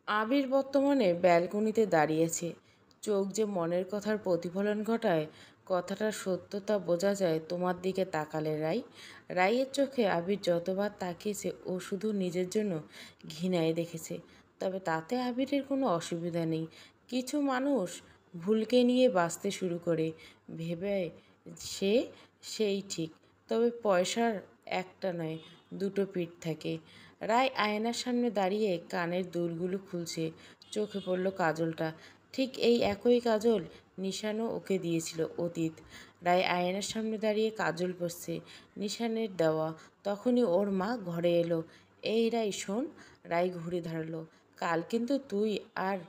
আবির বর্তমানে ব্যালকনিতে দাঁড়িয়েছে। চোখ যে মনের কথার প্রতিফলন ঘটায়, কথাটার সত্যতা বোঝা যায় তোমার দিকে তাকালে। রাইয়ের চোখে আবির যতবার তাকিয়েছে ও শুধু নিজের জন্য ঘৃণায় দেখেছে। তবে তাতে আবিরের কোনো অসুবিধা নেই। কিছু মানুষ ভুলকে নিয়ে বাঁচতে শুরু করে, ভেবে সে সেই ঠিক। তবে পয়সার একটা নয়, দুটো পিঠ থাকে। রায় আয়নার সামনে দাঁড়িয়ে কানের দুলগুলো খুলছে। চোখে পড়ল কাজলটা। ঠিক এই একই কাজল নিশানও ওকে দিয়েছিল অতীত। রায় আয়নার সামনে দাঁড়িয়ে কাজল পরছে, নিশানের দেওয়া। তখনই ওর মা ঘরে এলো। এই রাই শোন। রায় ঘুরে দাঁড়ালো। কাল কিন্তু তুই আর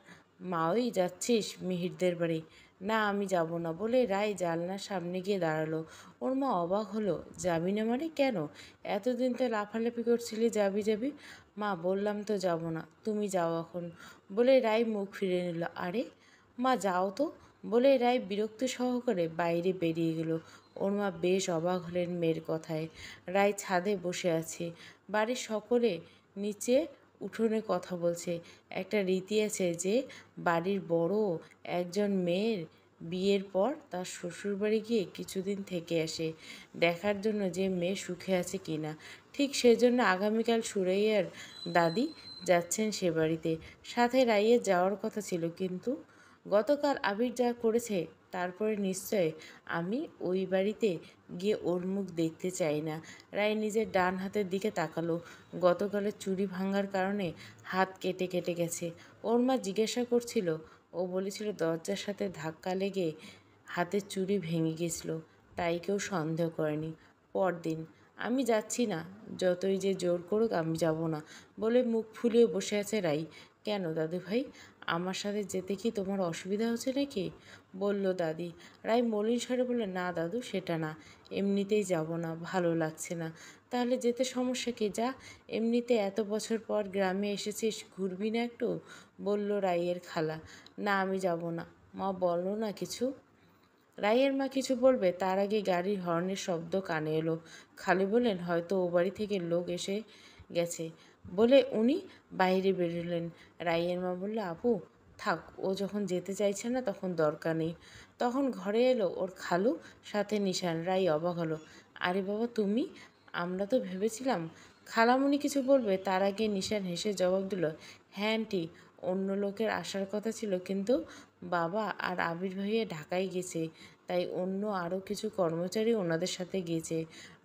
মাওই যাচ্ছিস মিহিরদের বাড়ি। না, আমি যাব না বলে রায় জানলার সামনে গিয়ে দাঁড়ালো। ওর মা অবাক হলো। যাবি না মানে? কেন? এতদিন তো লাফালাফি করছিলি যাবি যাবি। মা, বললাম তো যাব না, তুমি যাও এখন বলে রায় মুখ ফিরে নিল। আরে মা, যাও তো বলে রায় বিরক্তি সহকারে বাইরে বেরিয়ে গেল। ওর মা বেশ অবাক হলেন মেয়ের কথায়। রায় ছাদে বসে আছে। বাড়ির সকলে নিচে উঠোনে কথা বলছে। একটা রীতি আছে যে বাড়ির বড় একজন মেয়ের বিয়ের পর তার শ্বশুরবাড়ি গিয়ে কিছুদিন থেকে আসে, দেখার জন্য যে মেয়ে সুখে আছে কিনা। ঠিক সেজন্য আগামীকাল সুরাইয়ার দাদি যাচ্ছেন সে বাড়িতে। সাথে রাইয়ের যাওয়ার কথা ছিল, কিন্তু গতকাল আবির যা করেছে তারপরে নিশ্চয় আমি ওই বাড়িতে গিয়ে ওর মুখ দেখতে চাই না। রায় নিজের ডান হাতের দিকে তাকালো। গতকালের চুরি ভাঙার কারণে হাত কেটে কেটে গেছে। ওর মা জিজ্ঞাসা করছিল, ও বলেছিল দরজার সাথে ধাক্কা লেগে হাতের চুড়ি ভেঙে গেছিল, তাই কেউ সন্দেহ করেনি। পরদিন, আমি যাচ্ছি না, যতই যে জোর করুক আমি যাব না বলে মুখ ফুলিয়ে বসে আছে রাই। কেন দাদু ভাই, আমার সাথে যেতে কি তোমার অসুবিধা হচ্ছে নাকি? বলল দাদি। রাই মলিন স্বরে বলল, না দাদু, সেটা না, এমনিতেই যাব না, ভালো লাগছে না। তাহলে যেতে সমস্যা কি? যা, এমনিতে এত বছর পর গ্রামে এসেছিস, ঘুরবি না একটু? বলল রাইয়ের খালা। না, আমি যাব না। মা, বলো না কিছু। রাইয়ের মা কিছু বলবে তার আগে গাড়ির হর্নের শব্দ কানে এলো। খালি বললেন, হয়তো ও বাড়ি থেকে লোক এসে গেছে বলে উনি বাইরে বেরোলেন। রাইয়ের মা বলল, আপু থাক, ও যখন যেতে চাইছে না তখন দরকার নেই। তখন ঘরে এলো ওর খালু, সাথে নিশান। রাই অবাক হলো। আরে বাবা, তুমি? আমরা তো ভেবেছিলাম। খালামণি কিছু বলবে তার আগে নিশান হেসে জবাব দিল, হ্যাঁ আন্টি, অন্য লোকের আসার কথা ছিল, কিন্তু বাবা আর আবির ভাইয়া ঢাকায় গেছে, তাই অন্য আরও কিছু কর্মচারী ওনাদের সাথে গিয়েছে।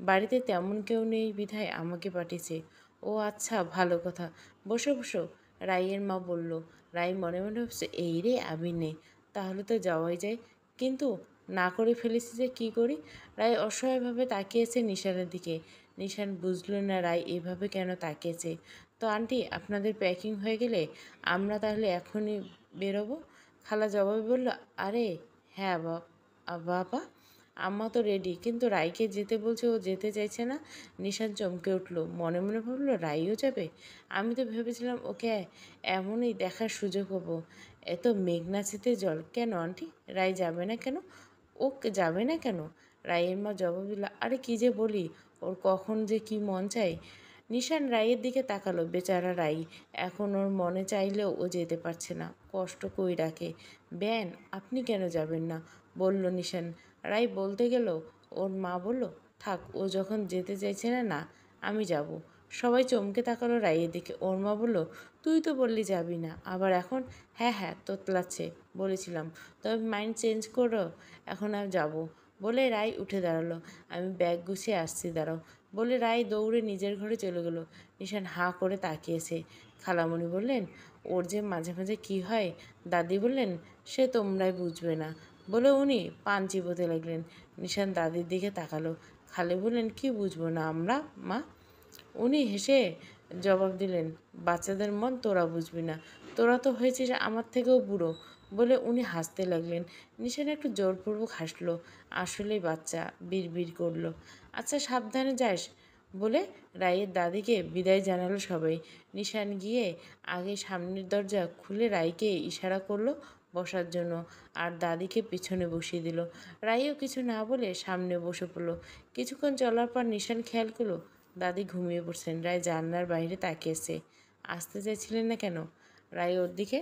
বাড়িতে তেমন কেউ নেই বিধায় আমাকে পাঠিয়েছে। ও আচ্ছা, ভালো কথা। বসো বসো, রাইয়ের মা বলল। রাই মনে মনে ভাবছে, এই রে, আবির নেই, তাহলে তো যাওয়াই যায়। কিন্তু না করে ফেলেছি যে, কী করি? রায় অসহায়ভাবে তাকিয়েছে নিশানের দিকে। নিশান বুঝল না রায় এভাবে কেন তাকিয়েছে। তো আন্টি, আপনাদের প্যাকিং হয়ে গেলে আমরা তাহলে এখনই বেরোবো? খালা জবাবে বলল, আরে হ্যাঁ বাবা, আম্মা তো রেডি, কিন্তু রাইকে যেতে বলছে, ও যেতে চাইছে না। নিশান চমকে উঠল। মনে মনে ভাবলো, রাইও যাবে? আমি তো ভেবেছিলাম ওকে এমনই দেখার সুযোগ হবো। এত মেঘনাচিতে জল কেন আন্টি? রাই যাবে না কেন? ও যাবে না কেন? রাইয়ের মা জবাব দিল, আরে কি যে বলি, ওর কখন যে কি মন চায়। নিশান রাইয়ের দিকে তাকালো। বেচারা রাই, এখন ওর মনে চাইলেও ও যেতে পারছে না, কষ্ট কই রাখে। বেন, আপনি কেন যাবেন না? বলল নিশান। রাই বলতে গেল, ওর মা বলল, থাক, ও যখন যেতে চাইছে না, না, আমি যাব। সবাই চমকে তাকালো রাইয়ের দিকে। ওর মা বলল, তুই তো বললি যাবি না, আবার এখন? হ্যাঁ হ্যাঁ, তোতলাচ্ছে বলেছিলাম, তবে মাইন্ড চেঞ্জ করো, এখন আর যাব বলে রাই উঠে দাঁড়ালো। আমি ব্যাগ গুছিয়ে আসছি, দাঁড়াও বলে রাই দৌড়ে নিজের ঘরে চলে গেল। নিশান হাঁ করে তাকিয়েছে। খালামণি বললেন, ওর যে মাঝে মাঝে কী হয়। দাদি বললেন, সে তোমরাই বুঝবে না বলে উনি পান চিবোতে লাগলেন। নিশান দাদির দিকে তাকালো। খালি বললেন, কি বুঝবো না আমরা, মা? উনি হেসে জবাব দিলেন, বাচ্চাদের মন তোরা বুঝবি না, তোরা তো হয়েছিস আমার থেকেও বুড়ো বলে উনি হাসতে লাগলেন। নিশান একটু জোরপূর্বক হাসলো। আসলেই বাচ্চা, বিড়বিড় করলো। আচ্ছা, সাবধানে যাস বলে রাইয়ের দাদিকে বিদায় জানালো সবাই। নিশান গিয়ে আগে সামনের দরজা খুলে রাইকে ইশারা করলো বসার জন্য, আর দাদিকে পিছনে বসিয়ে দিল। রাইও কিছু না বলে সামনে বসে পড়লো। কিছুক্ষণ চলার পর নিশান খেয়াল করলো দাদি ঘুমিয়ে পড়ছেন। রায় জানলার বাইরে তাকিয়েছে। আসতে চাইছিলেন না কেন? রায় ওর দিকে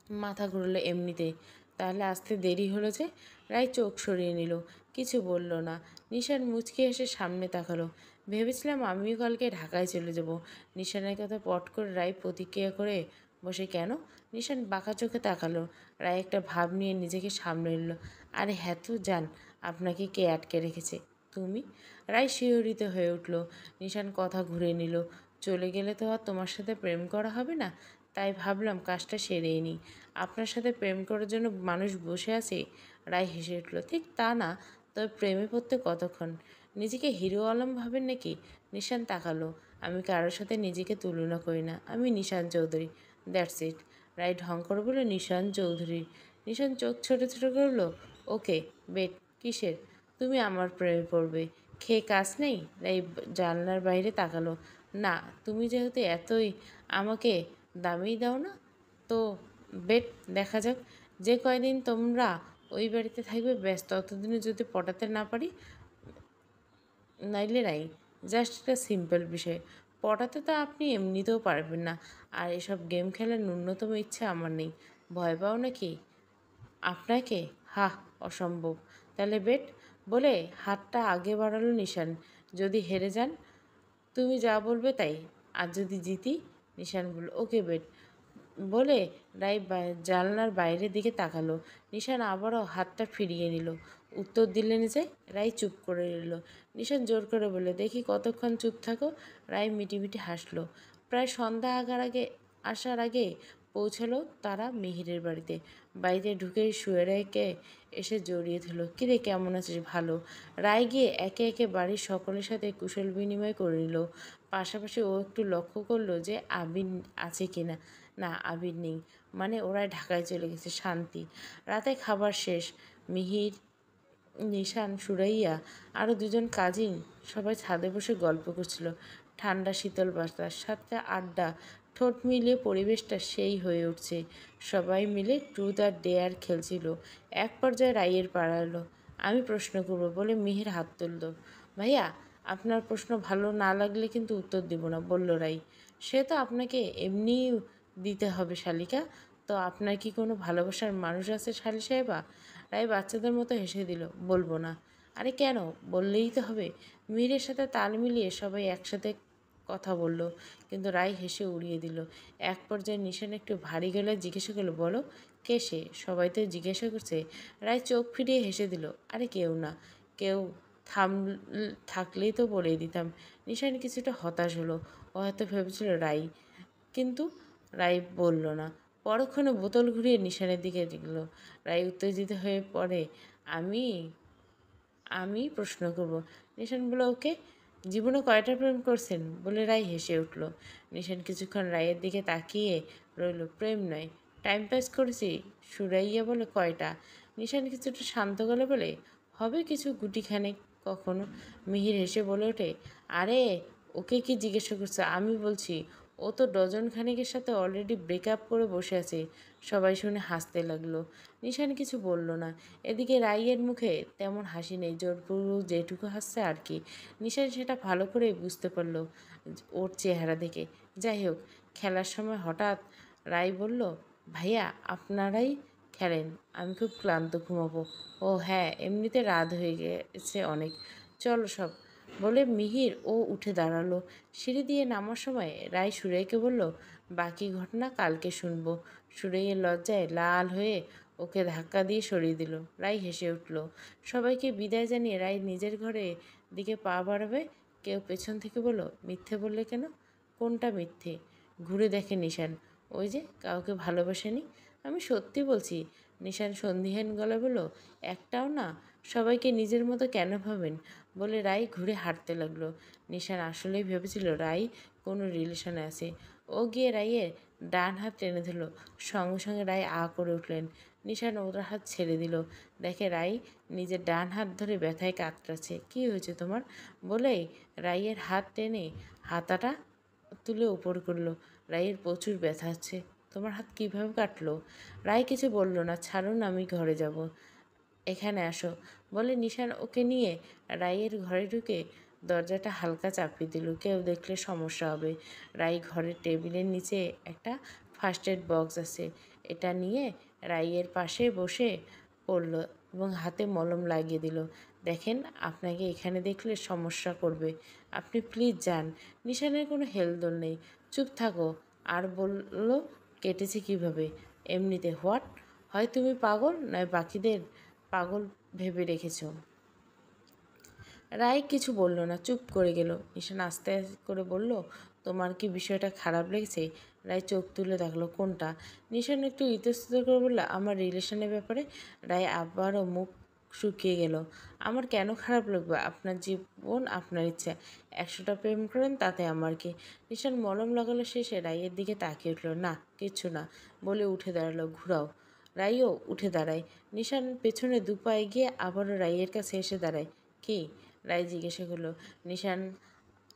মাথা ঘুরলো এমনিতেই। তাহলে আসতে দেরি হলো যে? রায় চোখ সরিয়ে নিল, কিছু বলল না। নিশান মুচকি এসে সামনে তাকালো। ভেবেছিলাম আমিও কালকে ঢাকায় চলে যাব। নিশানের কথা পট করে রায় প্রতিক্রিয়া করে বসে, কেন? নিশান বাঁকা চোখে তাকালো। রায় একটা ভাব নিয়ে নিজেকে সামলে নিল। আরে হ্যাঁ তো যান, আপনাকে কে আটকে রেখেছে? তুমি? রায় শিহরিত হয়ে উঠল। নিশান কথা ঘুরে নিল। চলে গেলে তো আর তোমার সাথে প্রেম করা হবে না, তাই ভাবলাম কাজটা সেরেই নিই। আপনার সাথে প্রেম করার জন্য মানুষ বসে আছে? রায় হেসে উঠল। ঠিক তা না, তবে প্রেমে পড়তে কতক্ষণ? নিজেকে হিরো আলম ভাবেন নাকি? নিশান তাকালো। আমি কারোর সাথে নিজেকে তুলনা করি না, আমি নিশান চৌধুরী, দ্যাটস ইট। রায় ঢং করে বলল, নিশান চৌধুরী? নিশান চোখ ছোট ছোট করলো। ওকে, বেট। কিসের? তুমি আমার প্রেমে পড়বে। খেয়ে কাজ নেই? রাই জানলার বাইরে তাকালো। না, তুমি যেহেতু এতই আমাকে দামই দাও না, তো বেট, দেখা যাক। যে কয়দিন তোমরা ওই বাড়িতে থাকবে ব্যাস, ততদিনে যদি পটাতে না পারি, নাইলে নাই। জাস্ট একটা সিম্পল বিষয়। পটাতে তো আপনি এমনিতেও পারবেন না, আর এসব গেম খেলার ন্যূনতম ইচ্ছে আমার নেই। ভয় পাও নাকি আপনাকে? হাহ, অসম্ভব। তাহলে বেট। বলে হাতটা আগে বাড়ালো নিশান। যদি হেরে যান? তুমি যা বলবে তাই। আর যদি জিতি? নিশান বলল, ওকে বেট। বলে রায় জানলার বাইরের দিকে তাকালো। নিশান আবারও হাতটা ফিরিয়ে নিল। উত্তর দিলেন যে? রায় চুপ করে রইল। নিশান জোর করে বলল, দেখি কতক্ষণ চুপ থাকো। রায় মিটিমিটি হাসলো। প্রায় সন্ধ্যা আসার আগে পৌঁছালো তারা মিহিরের বাড়িতে। বাড়িতে ঢুকেই শুয়ে রায়কে এসে জড়িয়ে ধরল। কিরে, কেমন আছিস? ভালো। রায় গিয়ে একে একে বাড়ির সকলের সাথে কুশল বিনিময় করে নিল। পাশাপাশি ও একটু লক্ষ্য করলো যে আবির আছে কিনা। না, আবির নেই। মানে ওরা ঢাকায় চলে গেছে। শান্তি। রাতে খাবার শেষ। মিহির, নিশান, সুরাইয়া, আরও দুজন কাজিন সবাই ছাদে বসে গল্প করছিল। ঠান্ডা শীতল বাতাস, সাথে আড্ডা, ঠোঁট মিলিয়ে পরিবেশটা সেই হয়ে উঠছে। সবাই মিলে ট্রুথ আর ডেয়ার খেলছিল। এক পর্যায়ে রাইয়ের পাড়া এলো। আমি প্রশ্ন করব বলে মিহির হাত তুলল। ভাইয়া, আপনার প্রশ্ন ভালো না লাগলে কিন্তু উত্তর দিব না, বলল রাই। সে তো আপনাকে এমনিই দিতে হবে শালিকা। তো আপনার কি কোনো ভালোবাসার মানুষ আছে শালি সাহেবা? রায় বাচ্চাদের মতো হেসে দিল। বলবো না? আরে কেন? বললেই তো হবে। মীরের সাথে তাল মিলিয়ে সবাই একসাথে কথা বলল, কিন্তু রায় হেসে উড়িয়ে দিল। এক পর্যায়ে নিশান একটু ভারী গলায় জিজ্ঞাসা করলো, বলো, কে সে? সবাই তো জিজ্ঞাসা করছে। রায় চোখ ফিরিয়ে হেসে দিল। আরে কেউ না। কেউ থাম থাকলেই তো বলেই দিতাম। নিশান কিছুটা হতাশ হলো। ও হয়তো ভেবেছিল রাই, কিন্তু রাই বলল না। পরক্ষণে বোতল ঘুরিয়ে নিশানের দিকে গেল। রাই উত্তেজিত হয়ে পড়ে। আমি আমি প্রশ্ন করব? নিশান বলল, ওকে। জীবনে কয়টা প্রেম করছেন? বলে রাই হেসে উঠল। নিশান কিছুক্ষণ রায়ের দিকে তাকিয়ে রইল। প্রেম নয়, টাইম পাস করেছি। সুরাইয়া বলে, কয়টা? নিশান কিছুটা শান্ত গলে বলে, হবে কিছু গুটিখানেক কখনো। মিহির হেসে বলে ওঠে, আরে ওকে কি জিজ্ঞাসা করছে? আমি বলছি, ও তো ডজন খানেকের সাথে অলরেডি ব্রেকআপ করে বসে আছে। সবাই শুনে হাসতে লাগলো। নিশান কিছু বলল না। এদিকে রাইয়ের মুখে তেমন হাসি নেই, জোরপূর্বক যেটুকু হাসছে আর কি। নিশান সেটা ভালো করেই বুঝতে পারল ওর চেহারা দেখে। যাই হোক, খেলার সময় হঠাৎ রাই বলল, ভাইয়া আপনারাই খেলেন, আমি খুব ক্লান্ত, ঘুমাবো। ও হ্যাঁ, এমনিতে রাত হয়ে গেছে অনেক, চলো সব। বলে মিহির ও উঠে দাঁড়ালো। সিঁড়ি দিয়ে নামার সময় রায় সুরাইকে বলল, বাকি ঘটনা কালকে শুনবো। সুরাইয়ের লজ্জায় লাল হয়ে ওকে ধাক্কা দিয়ে সরিয়ে দিল। রাই হেসে উঠল। সবাইকে বিদায় জানিয়ে রাই নিজের ঘরে দিকে পা বাড়াবে, কেউ পেছন থেকে বলল, মিথ্যে বললে কেন? কোনটা মিথ্যে? ঘুরে দেখে নিশান। ওই যে কাউকে ভালোবাসেনি। আমি সত্যি বলছি। নিশান সন্দিহান গলায় বলল, একটাও না? সবাইকে নিজের মতো কেন ভাবেন? বলে রাই ঘুরে হাঁটতে লাগলো। নিশান আসলেই ভেবেছিল রাই কোনো রিলেশনে আছে। ও গিয়ে রাইয়ের ডান হাত টেনে ধরল। সঙ্গে সঙ্গে রাই আ করে উঠলেন। নিশান ওর হাত ছেড়ে দিল। দেখে রাই নিজের ডান হাত ধরে ব্যথায় কাতরাচ্ছে। কী হয়েছে তোমার? বলেই রাইয়ের হাত টেনে হাতাটা তুলে উপর করলো। রাইয়ের প্রচুর ব্যথা হচ্ছে। তোমার হাত কীভাবে কাটলো? রাই কিছু বলল না। ছাড়ুন, আমি ঘরে যাব। এখানে আসো। বলে নিশান ওকে নিয়ে রাইয়ের ঘরে ঢুকে দরজাটা হালকা চাপিয়ে দিল। কেউ দেখলে সমস্যা হবে। রাই ঘরের টেবিলের নিচে একটা ফার্স্ট এড বক্স আছে। এটা নিয়ে রাইয়ের পাশে বসে পড়ল এবং হাতে মলম লাগিয়ে দিল। দেখেন, আপনাকে এখানে দেখলে সমস্যা করবে, আপনি প্লিজ যান। নিশানের কোনো হেলদোল নেই। চুপ থাকো। আর বলল, কেটেছে কিভাবে? এমনিতে। হোয়াট? হয় তুমি পাগল, নয় বাকিদের পাগল ভেবে রেখেছ। রায় কিছু বলল না, চুপ করে গেল। ঈশান আস্তে করে বলল, তোমার কি বিষয়টা খারাপ লেগেছে? রায় চোখ তুলে দেখলো, কোনটা? নিশান একটু ইতস্তত করে বলল, আমার রিলেশনের ব্যাপারে। রায় আবারও মুখ শুকিয়ে গেল। আমার কেন খারাপ লাগবে? আপনার জীবন, আপনার ইচ্ছা। 100টা প্রেম করেন, তাতে আমার কি? নিশান মলম লাগালো শেষে রায়ের দিকে তাকিয়ে উঠল। না, কিচ্ছু না বলে উঠে দাঁড়ালো। ঘুরাও। রাইও উঠে দাঁড়ায়। নিশান পেছনে দুপা এগিয়ে আবারও রাইয়ের কাছে এসে দাঁড়ায়। কি? রায় জিজ্ঞাসা করলো। নিশান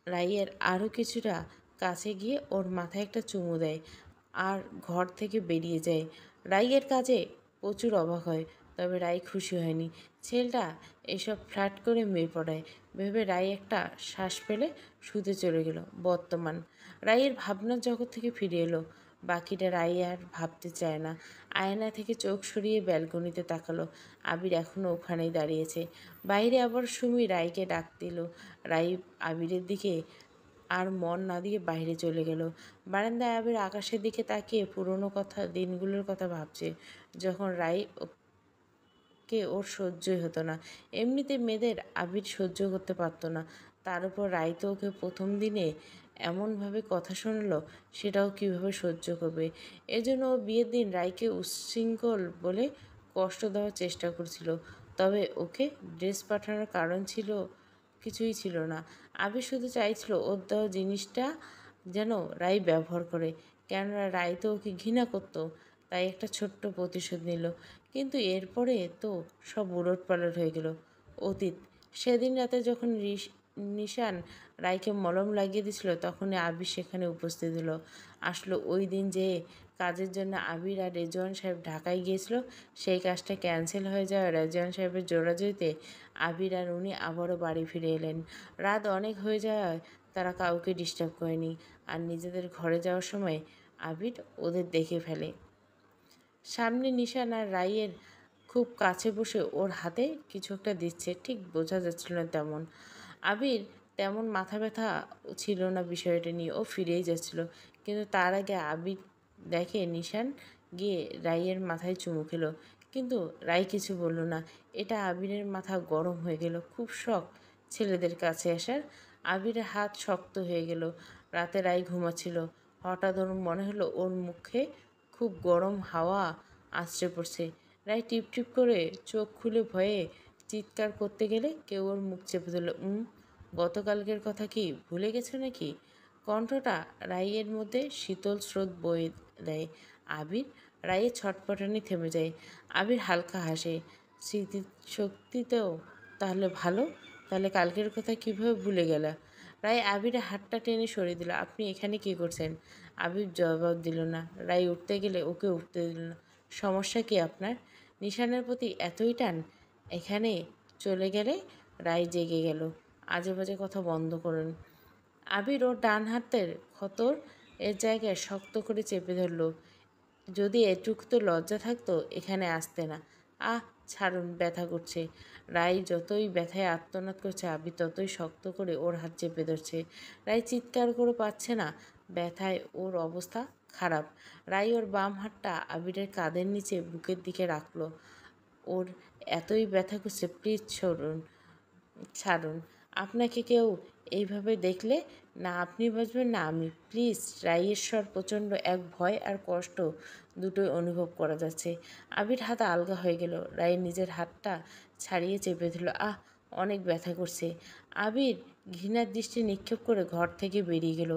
রাইয়ের আরও কিছুটা কাছে গিয়ে ওর মাথায় একটা চুমু দেয় আর ঘর থেকে বেরিয়ে যায়। রাইয়ের কাজে প্রচুর অবাক হয়, তবে রাই খুশি হয়নি। ছেলেটা এসব ফ্ল্যাট করে মেয়ে পড়ায় ভেবে রাই একটা শ্বাস ফেলে শুতে চলে গেল। বর্তমান রাইয়ের ভাবনার জগৎ থেকে ফিরে এলো। বাকিটা রাই আর ভাবতে চায় না। আয়না থেকে চোখ সরিয়ে ব্যালকনিতে তাকালো। আবির এখনও ওখানেই দাঁড়িয়েছে। বাইরে আবার সুমি রাইকে ডাক দিল। রাই আবিরের দিকে আর মন না দিয়ে বাইরে চলে গেল। বারান্দায় আবির আকাশের দিকে তাকিয়ে পুরনো দিনগুলোর কথা ভাবছে, যখন রাই কে ওর সহ্যই হতো না। এমনিতে মেয়েদের আবির সহ্য করতে পারতো না, তার উপর রাই তো ওকে প্রথম দিনে এমনভাবে কথা শোনালো, সেটাও কিভাবে সহ্য করবে। এজন্য ও বিয়ের দিন রাইকে উচ্ছৃঙ্খল বলে কষ্ট দেওয়ার চেষ্টা করছিল। তবে ওকে ড্রেস পাঠানোর কারণ ছিল কিছুই ছিল না। আবির শুধু চাইছিল ওর দেওয়া জিনিসটা যেন রাই ব্যবহার করে। কেননা রাই তো ওকে ঘৃণা করতো, তাই একটা ছোট্ট প্রতিশোধ নিল। কিন্তু এরপরে তো সব উলটপালট হয়ে গেল। অতীত সেদিন রাতে যখন নিশান রায়কে মলম লাগিয়ে দিছিল, তখনই আবির সেখানে উপস্থিত হলো। আসলো ওই দিন যে কাজের জন্য আবির আর রেজওয়ান সাহেব ঢাকায় গিয়েছিল, সেই কাজটা ক্যান্সেল হয়ে যাওয়ায় রেজওয়ান সাহেবের জোরাজুরিতে আবির আর উনি আবারও বাড়ি ফিরে এলেন। রাত অনেক হয়ে যাওয়ায় তারা কাউকে ডিস্টার্ব করেনি। আর নিজেদের ঘরে যাওয়ার সময় আবির ওদের দেখে ফেলে। সামনে নিশান আর রাইয়ের খুব কাছে বসে ওর হাতে কিছু একটা দিচ্ছে, ঠিক বোঝা যাচ্ছিল না তেমন। আবির তেমন মাথা ব্যথা ছিল না বিষয়টা নিয়ে, ও ফিরেই যাচ্ছিল। কিন্তু তার আগে আবির দেখে নিশান গিয়ে রাইয়ের মাথায় চুমু খেলো, কিন্তু রাই কিছু বলল না। এটা আবিরের মাথা গরম হয়ে গেল। খুব শখ ছেলেদের কাছে আসার। আবিরের হাত শক্ত হয়ে গেল। রাতে রাই ঘুমাচ্ছিল। হঠাৎ ওর মনে হলো ওর মুখে খুব গরম হাওয়া আছড়ে পড়ছে। রাই টিপ টিপ করে চোখ খুলে ভয়ে চিৎকার করতে গেলে কেউ ওর মুখ চেপে ধরল। গতকালকের কথা কি ভুলে গেছো নাকি? কণ্ঠটা রাইয়ের মধ্যে শীতল স্রোত বয়ে দেয়। আবির রাইয়ের ছটপটানি থেমে যায়। আবির হালকা হাসে। স্মৃতিশক্তিতেও তাহলে ভালো? তাহলে কালকের কথা কিভাবে ভুলে গেলা? রায় আবিরের হাতটা টেনে সরিয়ে দিল। আপনি এখানে কি করছেন? আবির জবাব দিল না। রায় উঠতে গেলে ওকে উঠতে দিল না। সমস্যা কি আপনার? নিশানের প্রতি এতই টান? এখানে চলে গেলে? রায় জেগে গেল। আজে বাজে কথা বন্ধ করুন। আবির ওর ডান হাতের ক্ষতর এর জায়গায় শক্ত করে চেপে ধরল। যদি এটুকু তো লজ্জা থাকতো এখানে আসতে না। আহ, ছাড়ুন, ব্যথা করছে। রাই যতই ব্যথায় আর্তনাদ করছে, আবির ততই শক্ত করে ওর হাত চেপে ধরছে। রাই চিৎকার করে পাচ্ছে না, ব্যথায় ওর অবস্থা খারাপ। রাই ওর বাম হাতটা আবিরের কাঁধের নিচে বুকের দিকে রাখলো। ওর এতই ব্যথা করছে, প্লিজ ছাড়ুন। আপনাকে কেউ এইভাবে দেখলে না আপনি বাঁচবেন না আমি। প্লিজ। রাইয়ের স্বর প্রচণ্ড, এক ভয় আর কষ্ট দুটোই অনুভব করা যাচ্ছে। আবির হাত আলগা হয়ে গেল। রাই নিজের হাতটা ছাড়িয়ে চেপে ধরল। আহ, অনেক ব্যথা করছে। আবির ঘৃণার দৃষ্টি নিক্ষেপ করে ঘর থেকে বেরিয়ে গেল।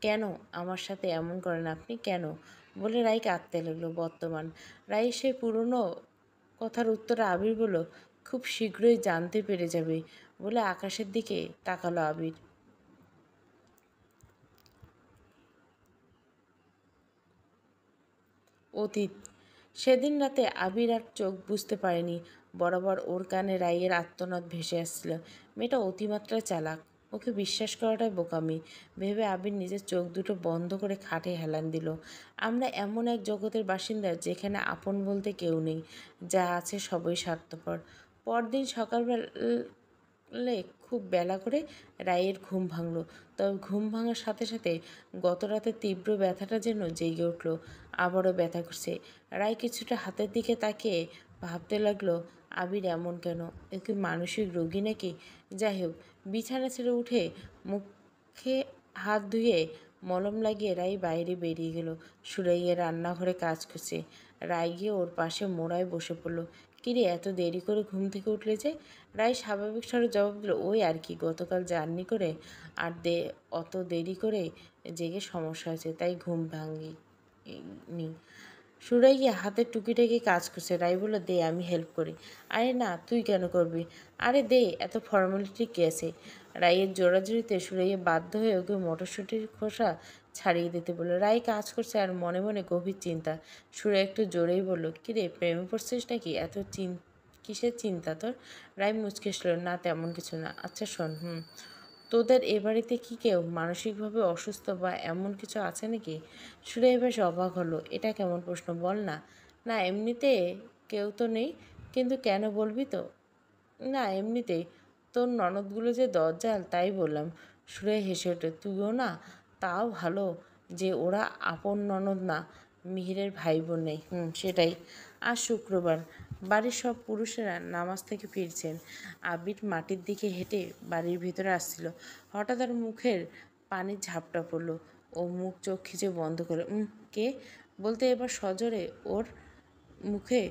কেন আমার সাথে এমন করেন আপনি, কেন? বলে রাই কাঁদতে লাগলো। বর্তমান রাই সে পুরনো কথার উত্তরে আবির বলল, খুব শীঘ্রই জানতে পেরে যাবে, বলে আকাশের দিকে তাকালো আবির। অতীত সেদিন রাতে আবির আর চোখ বুঝতে পারেনি। বরাবর ওর কানে রাইয়ের আর্তনাদ ভেসে আসছিল। মেয়েটা অতিমাত্রায় চালাক। ওকে বিশ্বাস করাটাই বোকামি ভেবে আবির নিজের চোখ দুটো বন্ধ করে খাটে হেলান দিল। আমরা এমন এক জগতের বাসিন্দা যেখানে আপন বলতে কেউ নেই, যা আছে সবই স্বার্থপর। পরদিন সকালবেলা খুব বেলা করে রায়ের ঘুম ভাঙল। তবে ঘুম ভাঙার সাথে সাথে গত রাতে তীব্র ব্যথাটা যেন জেগে উঠল। আবারও ব্যথা করছে। রায় কিছুটা হাতের দিকে তাকিয়ে ভাবতে লাগলো, আবির এমন কেন? এ কি মানসিক রোগী নাকি? যাই হোক, বিছানা ছেড়ে উঠে মুখে হাত ধুয়ে মলম লাগিয়ে রায় বাইরে বেরিয়ে গেল। সুরাইয়া রান্নাঘরে কাজ করছে। রায় গিয়ে ওর পাশে মোড়ায় বসে পড়ল। কিরে, এত দেরি করে ঘুম থেকে উঠলে যে? রায় স্বাভাবিক স্বরে জবাব দিল, ওই আর কি, গতকাল জার্নি করে আর অত দেরি করে জেগে সমস্যা হয়েছে, তাই ঘুম ভাঙিনি। সুরাইয়া হাতের টুকিটাকি কাজ করছে। রাই বলল, দে আমি হেল্প করি। আরে না, তুই কেন করবি? আরে দে, এত ফর্মালিটি কে আছে? রাইয়ের জোড়াজুড়িতে সুরাইয়া বাধ্য হয়ে ওকে মটরশুঁটির খোসা ছাড়িয়ে দিতে বলল। রাই কাজ করছে আর মনে মনে গভীর চিন্তা। সুরাইয়া একটু জোরেই বলল, কিরে, প্রেমে পড়ছিস নাকি? এত কিসের চিন্তা তোর? রাই মুচকে এসল, না তেমন কিছু না। আচ্ছা শোন, তোদের এ বাড়িতে কি কেউ মানসিকভাবে অসুস্থ বা এমন কিছু আছে নাকি? সুরাই বেশ অবাক হলো। এটা কেমন প্রশ্ন, বল না। না এমনিতে কেউ তো নেই, কিন্তু কেন বলবি তো? না এমনিতেই, তোর ননদগুলো যে দজ্জাল তাই বললাম। সুরাই হেসে ওঠে, তুইও না? তাও ভালো যে ওরা আপন ননদ না, মিহিরের ভাই বোন নেই। সেটাই। আজ শুক্রবার, বাড়ির সব পুরুষেরা নামাজ থেকে ফিরছেন। আবির মাটির দিকে হেঁটে বাড়ির ভিতরে আসছিল। হঠাৎ আর মুখের পানির ঝাপটা পড়ল। ও মুখ চোখ খিচে বন্ধ করে কে বলতে এবার সজোরে ওর মুখে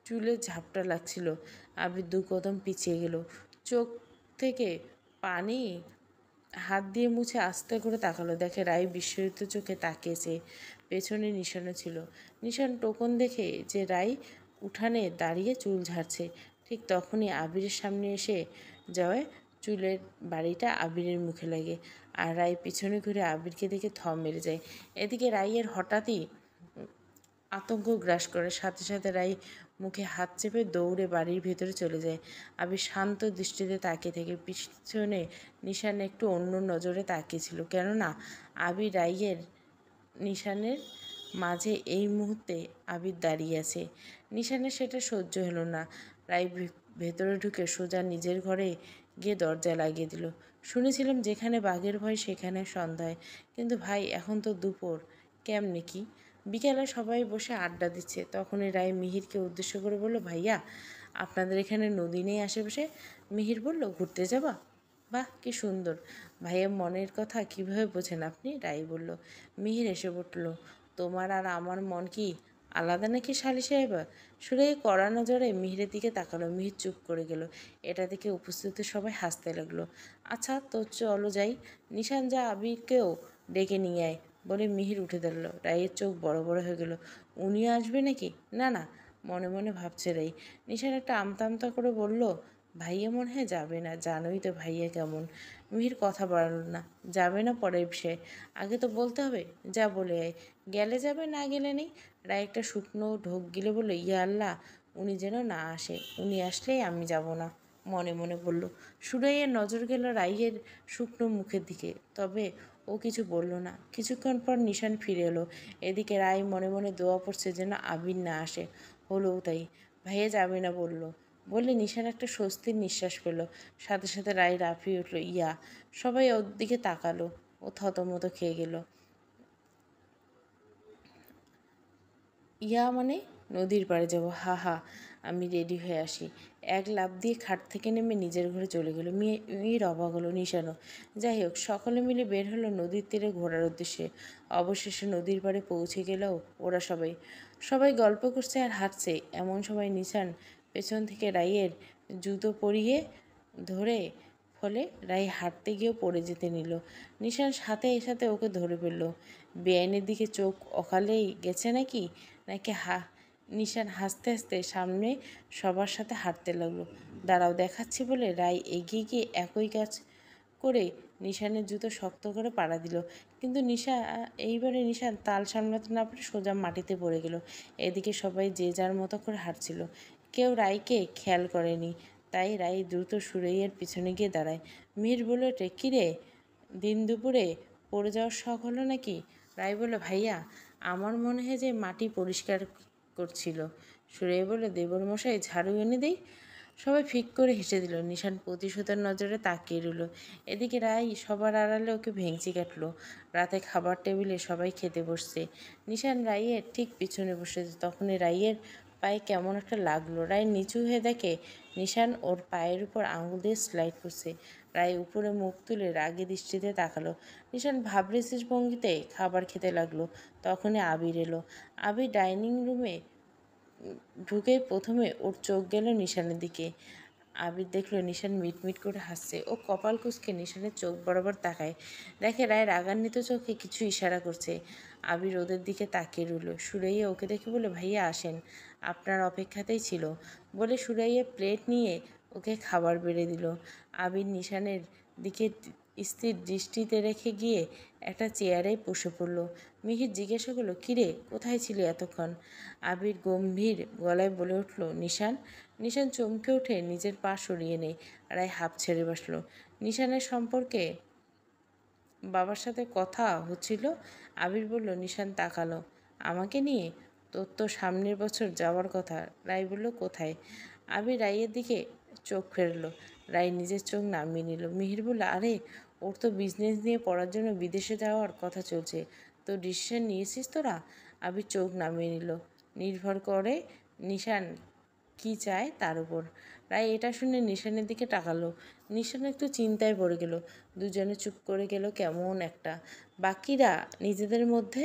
চুলের ঝাপটা লাগছিল। আবির দু কদম পিছিয়ে গেল। চোখ থেকে পানি হাত দিয়ে মুছে আস্তে করে তাকালো। দেখে রায় বিস্মিত চোখে তাকিয়েছে। পেছনে নিশানো ছিল। নিশান টোকন দেখে যে রায় উঠানে দাঁড়িয়ে চুল ঝাড়ছে, ঠিক তখনই আবিরের সামনে এসে যাওয়ায় চুলের বাড়িটা আবিরের মুখে লাগে। আর রায় পিছনে ঘুরে আবিরকে দেখে থম মেরে যায়। এদিকে রাইয়ের হঠাৎই আতঙ্ক গ্রাস করে। সাথে সাথে রাই মুখে হাত চেপে দৌড়ে বাড়ির ভেতরে চলে যায়। আবির শান্ত দৃষ্টিতে তাকিয়ে থেকে পিছনে নিশান একটু অন্য নজরে তাকিয়েছিল, কেননা আবির রাইয়ের নিশানের মাঝে এই মুহূর্তে আবির দাঁড়িয়ে আছে। নিশানের সেটা সহ্য হলো না। রাই ভেতরে ঢুকে সোজা নিজের ঘরে গিয়ে দরজা লাগিয়ে দিল। শুনেছিলাম যেখানে বাঘের ভয় সেখানে সন্ধ্যায়, কিন্তু ভাই এখন তো দুপুর, কেমনে কি? বিকেলে সবাই বসে আড্ডা দিচ্ছে। তখনই রায় মিহিরকে উদ্দেশ্য করে বলল, ভাইয়া, আপনাদের এখানে নদী নেই আশেপাশে? মিহির বলল, ঘুরতে যাবা? বাহ, কি সুন্দর! ভাইয়ের মনের কথা কিভাবে বোঝেন আপনি? রাই বলল। মিহির এসে পড়ল, তোমার আর আমার মন কি আলাদা নাকি শালি সাহেবা? সুরে কড়া নজরে মিহিরের দিকে তাকালো। মিহির চুপ করে গেল। এটা দেখে উপস্থিত সবাই হাসতে লাগলো। আচ্ছা তো চলো যাই, নিশান যা, আবিরকেও ডেকে নিয়ে আয় বলে মিহির উঠে দাঁড়ালো। রায়ের চোখ বড় বড় হয়ে গেল। উনিও আসবে নাকি? না না, মনে মনে ভাবছে রাই। নিশান একটা আমতা আমতা করে বলল, ভাইয়া মনে হয় যাবে না, জানোই তো ভাইয়া কেমন। মিহির কথা বাড়ালো না। যাবে না পরের বিষয়ে, আগে তো বলতে হবে। যা বলে আয়, গেলে যাবে, না গেলে নেই। রায় একটা শুকনো ঢোক গিলে বলল, ইয়া আল্লাহ, উনি যেন না আসে। উনি আসলেই আমি যাব না, মনে মনে বলল। সুরাইয়ের নজর গেল রাইয়ের শুকনো মুখের দিকে, তবে ও কিছু বলল না। কিছুক্ষণ পর নিশান ফিরে এলো। এদিকে রায় মনে মনে দোয়া পড়ছে যেন আবির না আসে। হলোও তাই। ভাইয়া যাবে না বললে নিশান একটা স্বস্তির নিঃশ্বাস পেল। সাথে সাথে রায় লাফিয়ে উঠল, ইয়া! সবাই ওর দিকে তাকালো। ও থতমত খেয়ে গেল। ইয়া মানে? নদীর পাড়ে যাব, হা হা, আমি রেডি হয়ে আসি। এক লাফ দিয়ে খাট থেকে নেমে নিজের ঘরে চলে গেল। মেয়ের অবাক হলো, নিশানো। যাই হোক, সকলে মিলে বের হলো নদীর তীরে ঘোরার উদ্দেশ্যে। অবশেষে নদীর পাড়ে পৌঁছে গেলেও ওরা সবাই সবাই গল্প করছে আর হাঁটছে। এমন সময় নিশান পেছন থেকে রাইয়ের জুতো পরিয়ে ধরে, ফলে রাই হাঁটতে গিয়েও পড়ে যেতে নিল। নিশান সাথে সাথে ওকে ধরে ফেলল। বেআইনের দিকে চোখ অকালেই গেছে নাকি নাকি নিশান হাসতে হাসতে সামনে সবার সাথে হাঁটতে লাগলো। দাঁড়াও, দেখাচ্ছি বলে রাই এগিয়ে গিয়ে একই কাজ করে নিশানের জুতো শক্ত করে পাড়া দিল। কিন্তু এইবারে নিশান তাল সামলাতে না পারে সোজা মাটিতে পড়ে গেল। এদিকে সবাই যে যার মতো করে হাঁটছিল। কেউ রাইকে খেয়াল করেনি। তাই রাই দ্রুত সুরাইয়ের পিছনে গিয়ে দাঁড়ায়। মিহির বলল, কী রে, দিন দুপুরে পড়ে যাওয়ার শখ হলো নাকি? রাই বলল, ভাইয়া আমার মনে হয় যে মাটি পরিষ্কার করছিল। সুরাই বলল, দেবর মশাই ঝাড়ু এনে দেই। সবাই ফিক করে হেসে দিল। নিশান প্রতিশোধের নজরে তাকিয়ে রইল। এদিকে রাই সবার আড়ালে ওকে ভেঙচি কাটলো। রাতে খাবার টেবিলে সবাই খেতে বসছে। নিশান রাইয়ের ঠিক পিছনে বসেছে। তখনই রাইয়ের পায়ে কেমন একটা লাগলো। রাই নিচু হয়ে দেখে নিশান ওর পায়ের উপর আঙুল দিয়ে স্লাইড করছে। রাই উপরে মুখ তুলে রাগী দৃষ্টিতে তাকালো। নিশান ভাবরেসিস ভঙ্গিতে খাবার খেতে লাগলো। তখনই আবির এলো। আবির ডাইনিং রুমে ঢুকেই প্রথমে ওর চোখ গেল নিশানের দিকে। আবির দেখলো নিশান মিটমিট করে হাসছে। ও কপাল কুঁচকে নিশানের চোখ বরাবর তাকায়। দেখে রায় রাগান্বিত চোখে কিছু ইশারা করছে। আবির ওদের দিকে তাকিয়ে রইল। সুরাইয়া ওকে দেখে বলে, ভাইয়া আসেন, আপনার অপেক্ষাতেই ছিল। বলে সুরাইয়া প্লেট নিয়ে ওকে খাবার বেড়ে দিল। আবির নিশানের দিকে স্থির দৃষ্টিতে রেখে গিয়ে একটা চেয়ারে বসে পড়ল। মিহির জিজ্ঞাসা করলো, কিরে, কোথায় ছিলি এতক্ষণ? আবির গম্ভীর গলায় বলে উঠল, নিশান। নিশান চমকে উঠে নিজের পা সরিয়ে নেয়। রায় হাঁপ ছেড়ে বসল। নিশানের সম্পর্কে বাবার সাথে কথা হচ্ছিল। আবির বলল। নিশান তাকালো। আমাকে নিয়ে? তোর তো সামনের বছর যাওয়ার কথা। রায় বলল, কোথায়? আবির রায়ের দিকে চোখ ফেরল। রায় নিজের চোখ নামিয়ে নিল। মিহির বলল, আরে ওর তো বিজনেস নিয়ে পড়ার জন্য বিদেশে যাওয়ার কথা চলছে। তো ডিসিশন নিয়েছিস তোরা? আবির চোখ নামিয়ে নিল। নির্ভর করে নিশান কি চায় তার উপর। রায় এটা শুনে নিশানের দিকে তাকালো। নিশান একটু চিন্তায় পড়ে গেল। দুজনে চুপ করে গেল কেমন একটা। বাকিরা নিজেদের মধ্যে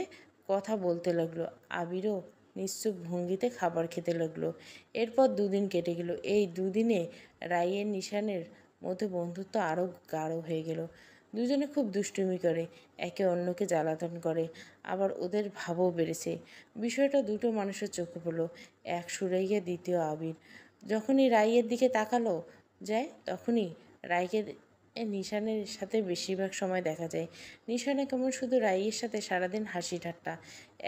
কথা বলতে লাগলো। আবিরও নিশ্চুপ ভঙ্গিতে খাবার খেতে লাগলো। এরপর দুদিন কেটে গেল। এই দুদিনে রায়ের নিশানের মধ্যে বন্ধুত্ব আরও গাঢ় হয়ে গেল। দুজনে খুব দুষ্টুমি করে, একে অন্যকে জ্বালাতন করে, আবার ওদের ভাবও বেড়েছে। বিষয়টা দুটো মানুষের চোখে পড়ল, এক সুরাইয়া, দ্বিতীয় আবির। যখনই রাইয়ের দিকে তাকালো যায় তখনই রাইকে নিশানের সাথে বেশিরভাগ সময় দেখা যায়। নিশানে কেমন শুধু রাইয়ের সাথে সারাদিন হাসি ঠাট্টা।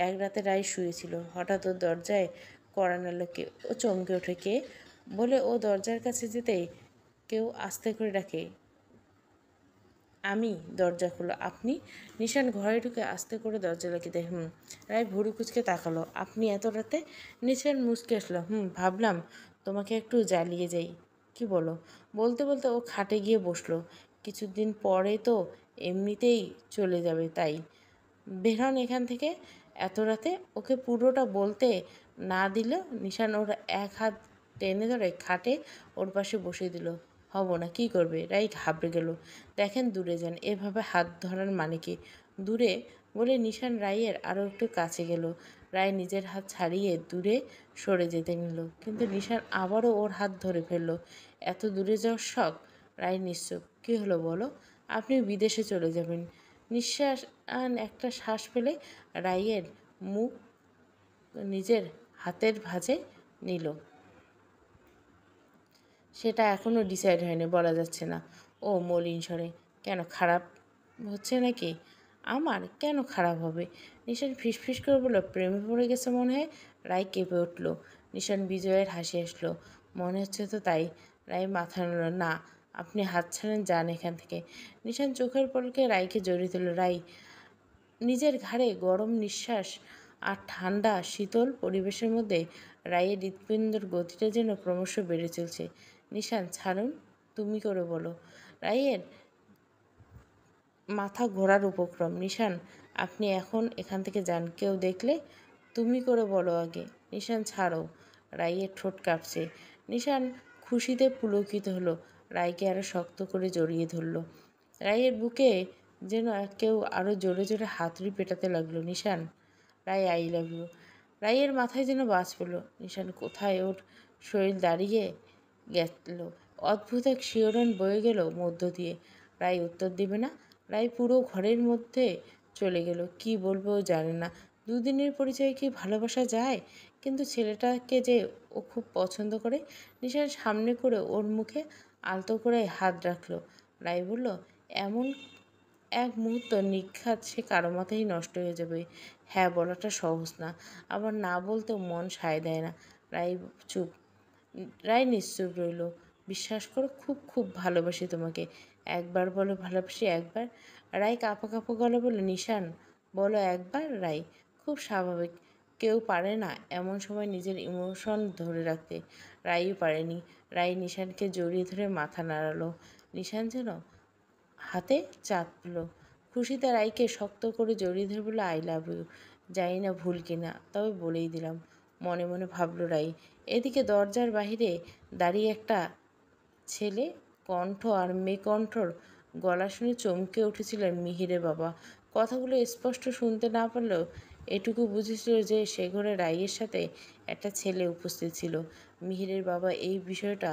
এক রাতে রাই শুয়েছিল, হঠাৎ ওর দরজায় কড়া নাড়ল। কে? ও চমকে ওঠে। কে? বলে ও দরজার কাছে যেতেই কেউ আস্তে করে ডাকে, আমি। দরজা খুলো। আপনি? নিশান ঘরে ঢুকে আস্তে করে দরজা লাগিয়ে দেয়। রায় ভুরু কুচকে তাকালো। আপনি এত রাতে? নিশান মুচকে আসলো। ভাবলাম তোমাকে একটু জ্বালিয়ে যাই। কি বলো? বলতে বলতে ও খাটে গিয়ে বসলো। কিছুদিন পরে তো এমনিতেই চলে যাবে, তাই। বের হন এখান থেকে। এত রাতে? ওকে পুরোটা বলতে না দিল। নিশান ওর এক হাত টেনে ধরে খাটে ওর পাশে বসিয়ে দিল। হব না, কি করবে? রাই ঘাবড়ে গেল। দেখেন, দূরে যান। এভাবে হাত ধরার মানে কি? দূরে বলে নিশান রাইয়ের আরও একটু কাছে গেল। রায় নিজের হাত ছাড়িয়ে দূরে সরে যেতে নিল, কিন্তু নিশান আবারও ওর হাত ধরে ফেলল। এত দূরে যাওয়ার শখ? রায় নিশ্চুপ। কী হলো বলো? আপনি বিদেশে চলে যাবেন। নিঃশ্বাস একটা শ্বাস ফেলে রাইয়ের মুখ নিজের হাতের ভাঁজে নিল। সেটা এখনও ডিসাইড হয়নি, বলা যাচ্ছে না। ও মলিন স্বরে। কেন, খারাপ হচ্ছে নাকি? আমার কেন খারাপ হবে? নিশান ফিসফিস করে বলল, প্রেমে পড়ে গেছে মনে হয়। রায় কেঁপে উঠল। নিশান বিজয়ের হাসি আসলো। মনে হচ্ছে তো তাই। রায় মাথা নাড়ল। না, আপনি হাত ছাড়েন, যান এখান থেকে। নিশান চোখের পলকে রায়কে জড়িয়ে দিল। রাই নিজের ঘাড়ে গরম নিঃশ্বাস আর ঠান্ডা শীতল পরিবেশের মধ্যে রায়ের হৃৎপিণ্ডের গতিটা যেন ক্রমশ বেড়ে চলছে। নিশান, ছাড়ুন। তুমি করে বলো। রায়ের মাথা ঘোরার উপক্রম। নিশান, আপনি এখন এখান থেকে যান। কেউ দেখলে? তুমি করে বলো আগে। নিশান, ছাড়ো। রায়ের ঠোঁট কাঁপছে। নিশান খুশিতে পুলকিত হলো। রায়কে আরো শক্ত করে জড়িয়ে ধরল। রায়ের বুকে যেন কেউ আরো জোরে জোরে হাতুড়ি পেটাতে লাগলো। নিশান, রায়, আই লাভ ইউ। রায়ের মাথায় যেন বাজ পড়ল। নিশান কোথায়? ওর শরীর দাঁড়িয়ে গেল। অদ্ভুত এক শিহরণ বয়ে গেল মধ্য দিয়ে। রায় উত্তর দিবে না। রায় পুরো ঘরের মধ্যে চলে গেল। কি বলবো জানে না। দুদিনের পরিচয়ে কি ভালোবাসা যায়? কিন্তু ছেলেটাকে যে ও খুব পছন্দ করে। নিশান সামনে করে ওর মুখে আলতো করে হাত রাখলো। রায় বলল, এমন এক মুহূর্ত নিঘাত সে কারো মাথায় নষ্ট হয়ে যাবে। হ্যাঁ বলাটা সহজ না, আবার না বলতেও মন সায় দেয় না। রায় চুপ। রায় নিশ্চুপ রইল। বিশ্বাস করো, খুব খুব ভালোবাসি তোমাকে। একবার বলো ভালোবাসি একবার। রাই কাঁপা কাঁপা গলা বলল, নিশান বলো একবার। রাই খুব স্বাভাবিক, কেউ পারে না এমন সময় নিজের ইমোশন ধরে রাখতে। রাইও পারেনি। রাই নিশানকে জড়িয়ে ধরে মাথা নাড়ালো। নিশান যেন হাতে চাপল। খুশিতে রাইকে শক্ত করে জড়িয়ে ধরে বলল, আই লাভ ইউ। জানি না ভুল কিনা, তবে বলেই দিলাম। মনে মনে ভাবল রাই। এদিকে দরজার বাহিরে দাঁড়িয়ে একটা ছেলে কণ্ঠ আর মেয়ে কণ্ঠর গলা শুনে চমকে উঠেছিলেন মিহিরের বাবা। কথাগুলো স্পষ্ট শুনতে না পারলেও এটুকু বুঝেছিল যে সে ঘরে রাইয়ের সাথে একটা ছেলে উপস্থিত ছিল। মিহিরের বাবা এই বিষয়টা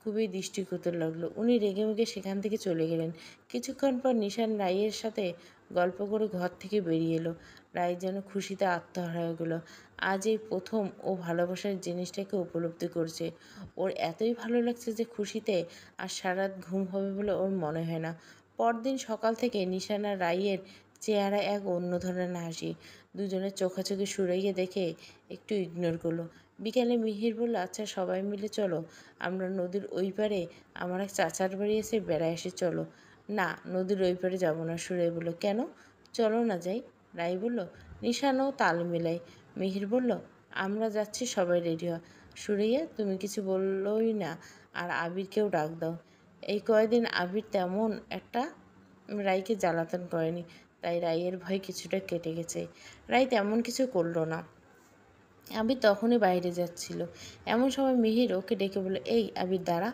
খুবই দৃষ্টিকটু লাগলো। উনি রেগেমেগে সেখান থেকে চলে গেলেন। কিছুক্ষণ পর নিশান রাইয়ের সাথে গল্প করে ঘর থেকে বেরিয়ে এলো। রাই যেন খুশিতে আত্মহারা হয়ে গেল। আজ এই প্রথম ও ভালোবাসার জিনিসটাকে উপলব্ধি করছে। ওর এতই ভালো লাগছে যে খুশিতে আর সারারাত ঘুম হবে বলে ওর মনে হয় না। পরদিন সকাল থেকে নিশান আর রাইয়ের চেহারা এক অন্য ধরনের হাসি। দুজনের চোখাচোখি সুরাইয়ে দেখে একটু ইগনোর করলো। বিকালে মিহির বলল, আচ্ছা সবাই মিলে চলো, আমরা নদীর ওই পারে আমার এক চাচার বাড়ি এসে বেড়ায় এসে চলো। না, নদীর ওই পারে যাবো না। সুরাই বলল, কেন? চলো না যাই। রাই বলল, নিশানও তাল মেলায়। মিহির বলল, আমরা যাচ্ছি, সবাই রেডি হ। সুরাইয়া তুমি কিছু বললোই না, আর আবিরকেও ডাক দাও। এই কয়দিন আবির তেমন একটা রাইকে জ্বালাতন করেনি, তাই রাইয়ের ভয় কিছুটা কেটে গেছে। রাই তেমন কিছু করলো না। আবির তখনই বাইরে যাচ্ছিল। এমন সময় মিহির ওকে ডেকে বলল, এই আবির দাঁড়া।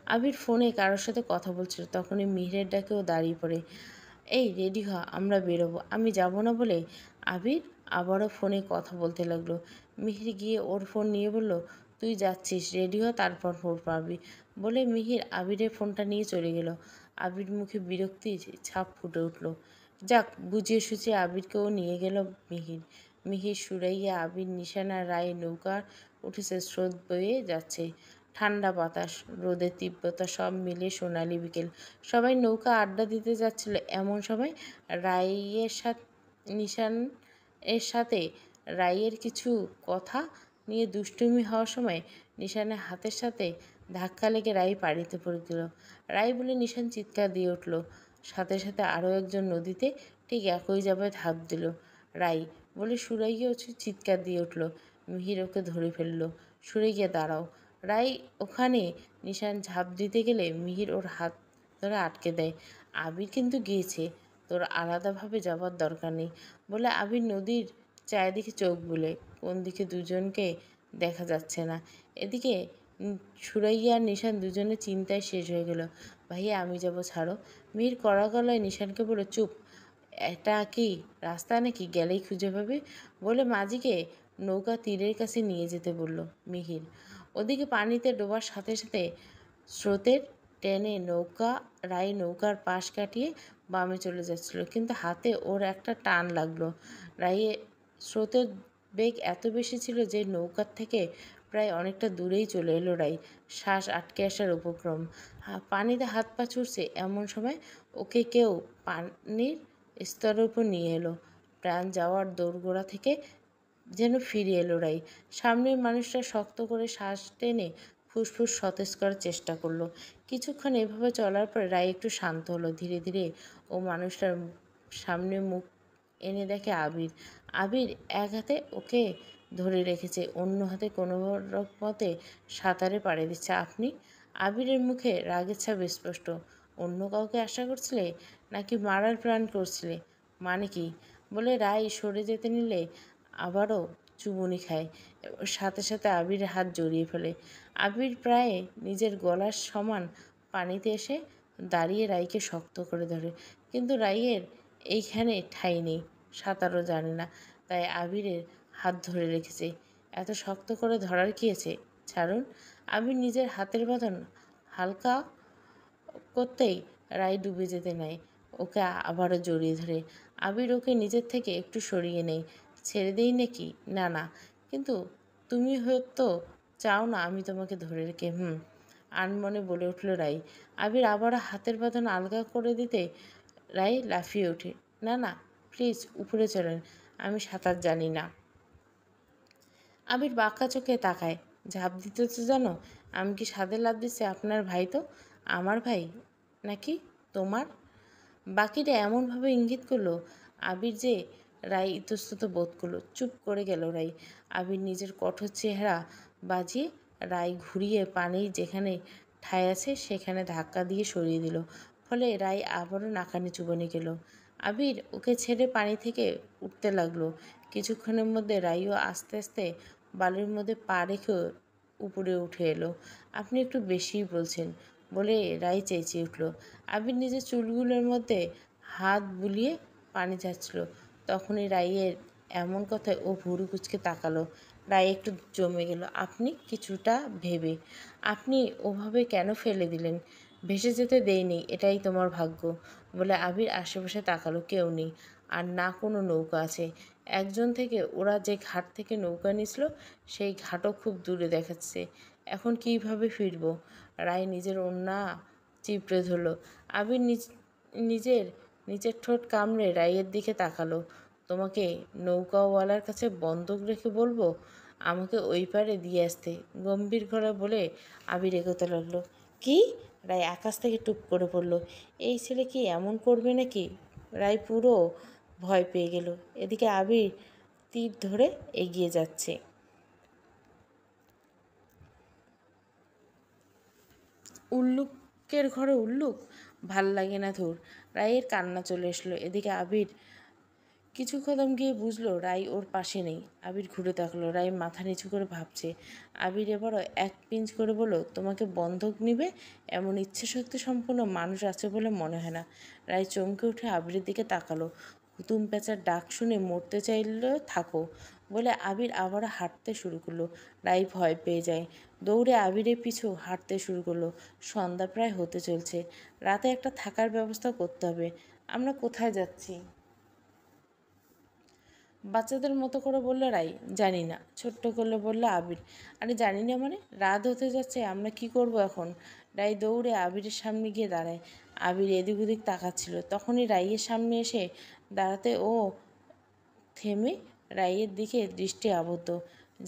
আবির ফোনে কারোর সাথে কথা বলছিল। তখনই মিহিরের ডাকে ও দাঁড়িয়ে পড়ে। এই রেডি হ, আমরা বেরোবো। আমি যাব না বলে আবির আবারও ফোনে কথা বলতে লাগলো। মিহির গিয়ে ওর ফোন নিয়ে বলল, তুই যাচ্ছিস, রেডি হ, তারপর ফোন পাবি। বলে মিহির আবিরের ফোনটা নিয়ে চলে গেল। আবির মুখে বিরক্তির ছাপ ফুটে উঠল। যাক, বুঝিয়ে সুঝিয়ে আবিরকেও নিয়ে গেল মিহির। মিহির, সুরাইয়া, আবির, নিশানা, রায় নৌকা উঠেছে। স্রোত বয়ে যাচ্ছে। ঠান্ডা বাতাস, রোদের তীব্রতা সব মিলিয়ে সোনালি বিকেল। সবাই নৌকা আড্ডা দিতে যাচ্ছিল। এমন সময় রাইয়ের সাথে নিশান এর সাথে রাইয়ের কিছু কথা নিয়ে দুষ্টুমি হওয়ার সময় নিশানের হাতের সাথে ধাক্কা লেগে রাই পানিতে পড়ে গেল। রাই বলে নিশান চিৎকার দিয়ে উঠল। সাথে সাথে আরও একজন নদীতে ঠিক একই জায়গায় ঝাঁপ দিল। রাই বলে সুরাইয়াও চিৎকার দিয়ে উঠল। মিহির ওকে ধরে ফেলল। সুরাইয়া দাঁড়াও। রাই ওখানে। নিশান ঝাঁপ দিতে গেলে মিহির ওর হাত ধরে আটকে দেয়। আবির কিন্তু গিয়েছে, তোর আলাদাভাবে যাবার দরকার নেই। বলে আবির নদীর চারিদিকে চোখ বুলে। কোন দিকে দুজনকে দেখা যাচ্ছে না। এদিকে সুরাইয়া আর নিশান দুজনে চিন্তায় শেষ হয়ে গেল। ভাইয়া আমি যাব, ছাড়ো। মিহির কড়া গলায় নিশানকে বলে, চুপ, এটা কি রাস্তা নাকি, গেলেই খুঁজে পাবে। বলে মাঝিকে নৌকা তীরের কাছে নিয়ে যেতে বলল মিহির। ওদিকে পানিতে ডোবার সাথে সাথে স্রোতের টেনে রাই নৌকার পাশ কাটিয়ে বামে চলে যাচ্ছিল, কিন্তু হাতে ওর একটা টান লাগলো। রাইয়ে স্রোতের বেগ এত বেশি ছিল যে নৌকার থেকে প্রায় অনেকটা দূরেই চলে এলো রাই। শ্বাস আটকে আসার উপক্রম। পানিতে হাত পা ছুটছে। এমন সময় ওকে কেউ পানির স্তরের উপর নিয়ে এলো। প্রাণ যাওয়ার দোরগোড়া থেকে যেন ফিরে এলো রাই। সামনের মানুষটা শক্ত করে শ্বাস টেনে ফুসফুস সতেজ করার চেষ্টা করলো। কিছুক্ষণ এভাবে চলার পর রাই একটু শান্ত হলো। ধীরে ধীরে ও মানুষটার সামনে মুখ এনে দেখে আবির। আবির এক হাতে ওকে ধরে রেখেছে, অন্য হাতে কোনো মতে সাঁতারে পাড়ে দিচ্ছে। আপনি? আবিরের মুখে রাগের ছাপ স্পষ্ট। অন্য কাউকে আশা করছিলে, নাকি মারার প্ল্যান করছিলে? মানে কি? বলে রাই সরে যেতে নিলে আবারও চুমুনি খায়। সাথে সাথে আবিরের হাত জড়িয়ে ফেলে। আবির প্রায় নিজের গলার সমান পানিতে এসে দাঁড়িয়ে রাইকে শক্ত করে ধরে। কিন্তু রাইয়ের এইখানে ঠাঁই নেই, সাঁতারও জানে না, তাই আবিরের হাত ধরে রেখেছে। এত শক্ত করে ধরার কী আছে? ছাড়ুন। আবির নিজের হাতের বাঁধন হালকা করতেই রাই ডুবে যেতে নেয়। ওকে আবারও জড়িয়ে ধরে। আবির ওকে নিজের থেকে একটু সরিয়ে নেয়। ছেড়ে দেই নাকি? না না। কিন্তু তুমি হয়তো চাও না আমি তোমাকে ধরে রেখে। আনমনে বলে উঠল রাই। আবির আবারও হাতের বাঁধন আলগা করে দিতে রাই লাফিয়ে ওঠে। না না, প্লিজ উপরে চলেন, আমি সাঁতার জানি না। আবির বাঁকা চোখে তাকায়। ঝাঁপ দিতে তো জানো। আমি কি সাদে লাফ দিচ্ছি? আপনার ভাই তো আমার ভাই নাকি তোমার? বাকিটা এমনভাবে ইঙ্গিত করলো আবির যে রায় ইতস্তত বোধ করলো। চুপ করে গেল রায়। আবির নিজের কঠোর চেহারা বাজিয়ে রায় ঘুরিয়ে পানি যেখানে ঠায় আছে সেখানে ধাক্কা দিয়ে সরিয়ে দিল। ফলে রায় আবারও নাকানি চুবানি গেল। আবির ওকে ছেড়ে পানি থেকে উঠতে লাগলো। কিছুক্ষণের মধ্যে রাইও আস্তে আস্তে বালির মধ্যে পা রেখে উপরে উঠে এলো। আপনি একটু বেশিই বলছেন, বলে রাই চেঁচিয়ে উঠল। আবির নিজের চুলগুলোর মধ্যে হাত বুলিয়ে পানি ঝাড়ছিল। তখনই রাইয়ের এমন কথায় ও ভুরু কুঁচকে তাকালো। রায় একটু জমে গেল। আপনি কিছুটা ভেবে, আপনি ওভাবে কেন ফেলে দিলেন? ভেসে যেতে দেয়নি, এটাই তোমার ভাগ্য। বলে আবির আশেপাশে তাকালো। কেউ নেই, আর না কোনো নৌকা আছে। একজন থেকে ওরা যে ঘাট থেকে নৌকা নিছিল সেই ঘাটও খুব দূরে দেখাচ্ছে। এখন কিভাবে ফিরব? রায় নিজের ওড়না চিপড়ে ধরল। আবির নিজের নিচের ঠোঁট কামড়ে রায়ের দিকে তাকালো। তোমাকে নৌকাওয়ালার কাছে বন্ধক রেখে বলবো আমাকে ওই পারে দিয়ে আসতে, গম্ভীর গলায় বলে আবির এগোতে লাগলো। কি? রায় আকাশ থেকে টুপ করে পড়ল। এই ছেলে কি এমন করবে নাকি? রায় পুরো ভয় পেয়ে গেল। এদিকে আবির তীর ধরে এগিয়ে যাচ্ছে। উল্লুকের ঘরে উল্লুক, ভাল লাগে না ধুর। রায়ের কান্না চলে এসলো। এদিকে আবির কিছু কদম গিয়ে বুঝলো রাই ওর পাশে নেই। আবির ঘুরে তাকলো। রাই মাথা নিচু করে ভাবছে। আবির এবারও এক পিঞ্চ করে বলল, তোমাকে বন্ধক নিবে এমন ইচ্ছাশক্তি সম্পন্ন মানুষ আছে বলে মনে হয় না। রাই চমকে উঠে আবিরের দিকে তাকালো। হুতুম প্যাঁচার ডাক শুনে মরতে চাইলে থাকো, বলে আবির আবারও হাঁটতে শুরু করলো। রাই ভয় পেয়ে যায়। দৌড়ে আবিরের পিছু হাঁটতে শুরু করলো। সন্ধ্যা প্রায় হতে চলছে। রাতে একটা থাকার ব্যবস্থা করতে হবে। আমরা কোথায় যাচ্ছি? বাচ্চাদের মতো করে বলল রাই। জানি না, ছোট্ট করলে বলল আবির। আরে জানি না মানে? রাত হতে যাচ্ছে, আমরা কি করব এখন? রাই দৌড়ে আবিরের সামনে গিয়ে দাঁড়ায়। আবির এদিক ওদিক তাকাচ্ছিল। তখনই রাইয়ের সামনে এসে দাঁড়াতে ও থেমে রাইয়ের দিকে দৃষ্টি আবদ্ধ।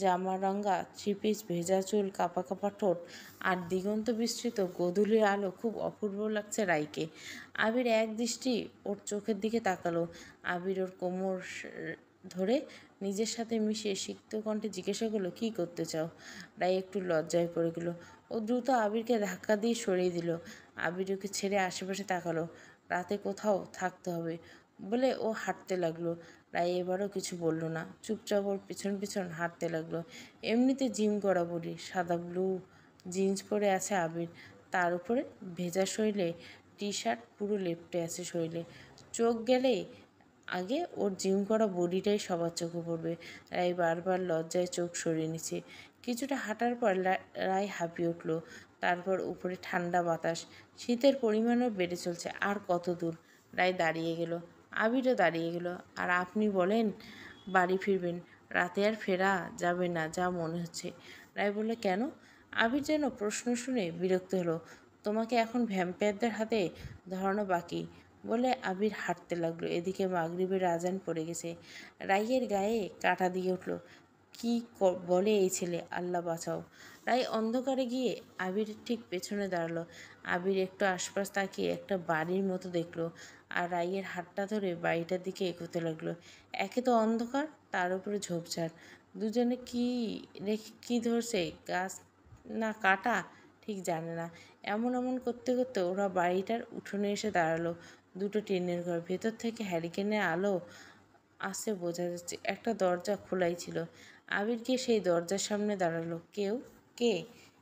জামা রঙা থ্রি পিস, ভেজা চুল, কাপা কাপা ঠোঁট আর দিগন্ত বিস্তৃত গোধূলির আলো খুব অপূর্ব লাগছে রাইকে। আবির এক দৃষ্টি ওর চোখের দিকে তাকালো। আবির ওর কোমর ধরে নিজের সাথে মিশিয়ে সিক্ত কণ্ঠে জিজ্ঞাসা করলো, কী করতে চাও? রাই একটু লজ্জায় পড়ে গেল। ও দ্রুত আবিরকে ধাক্কা দিয়ে সরিয়ে দিল। আবির ওকে ছেড়ে আশেপাশে তাকালো। রাতে কোথাও থাকতে হবে বলে ও হাঁটতে লাগলো। রাই এবারও কিছু বলল না, চুপচাপ ওর পিছন পিছন হাঁটতে লাগলো। এমনিতে জিম করা বডি, সাদা ব্লু জিন্স পরে আছে আবির, তার উপরে ভেজা শরীরে টি শার্ট পুরো লেপ্টে আছে শরীরে। চোখ গেলেই আগে ওর জিম করা বডিটাই সবার চোখে পড়বে। রাই বারবার লজ্জায় চোখ সরিয়ে নিচ্ছে। কিছুটা হাঁটার পর রাই হাঁপিয়ে উঠল। তারপর উপরে ঠান্ডা বাতাস, শীতের পরিমাণও বেড়ে চলছে। আর কত দূর? রায় দাঁড়িয়ে গেল। আবিরও দাঁড়িয়ে গেল। আর আপনি বলেন বাড়ি ফিরবেন? রাতে আর ফেরা যাবে না যা মনে হচ্ছে। রায় বলল, কেন? আবির যেন প্রশ্ন শুনে বিরক্ত হলো। তোমাকে এখন ভ্যাম্পায়ারদের হাতে ধরানো বাকি, বলে আবির হাঁটতে লাগলো। এদিকে মাগরিবের আজান পড়ে গেছে। রাইয়ের গায়ে কাঁটা দিয়ে উঠল। কি বলে এই ছেলে, আল্লাহ বাঁচাও। রাই অন্ধকারে গিয়ে আবিরের ঠিক পেছনে দাঁড়ালো। আবির একটু আশপাশ তাকিয়ে একটা বাড়ির মতো দেখলো, আর রাইয়ের হাতটা ধরে বাড়িটার দিকে এগোতে লাগলো। একে তো অন্ধকার, তার উপরে ঝোপঝাড়। দুজনে কি রেখে কী ধরছে, গাছ না কাটা ঠিক জানে না। এমন এমন করতে করতে ওরা বাড়িটার উঠোনে এসে দাঁড়ালো। দুটো টিনের ঘর, ভেতর থেকে হ্যারিকেনের আলো আসছে বোঝা যাচ্ছে। একটা দরজা খোলাই ছিল। আবির গিয়ে সেই দরজার সামনে দাঁড়ালো। কেউ? কে?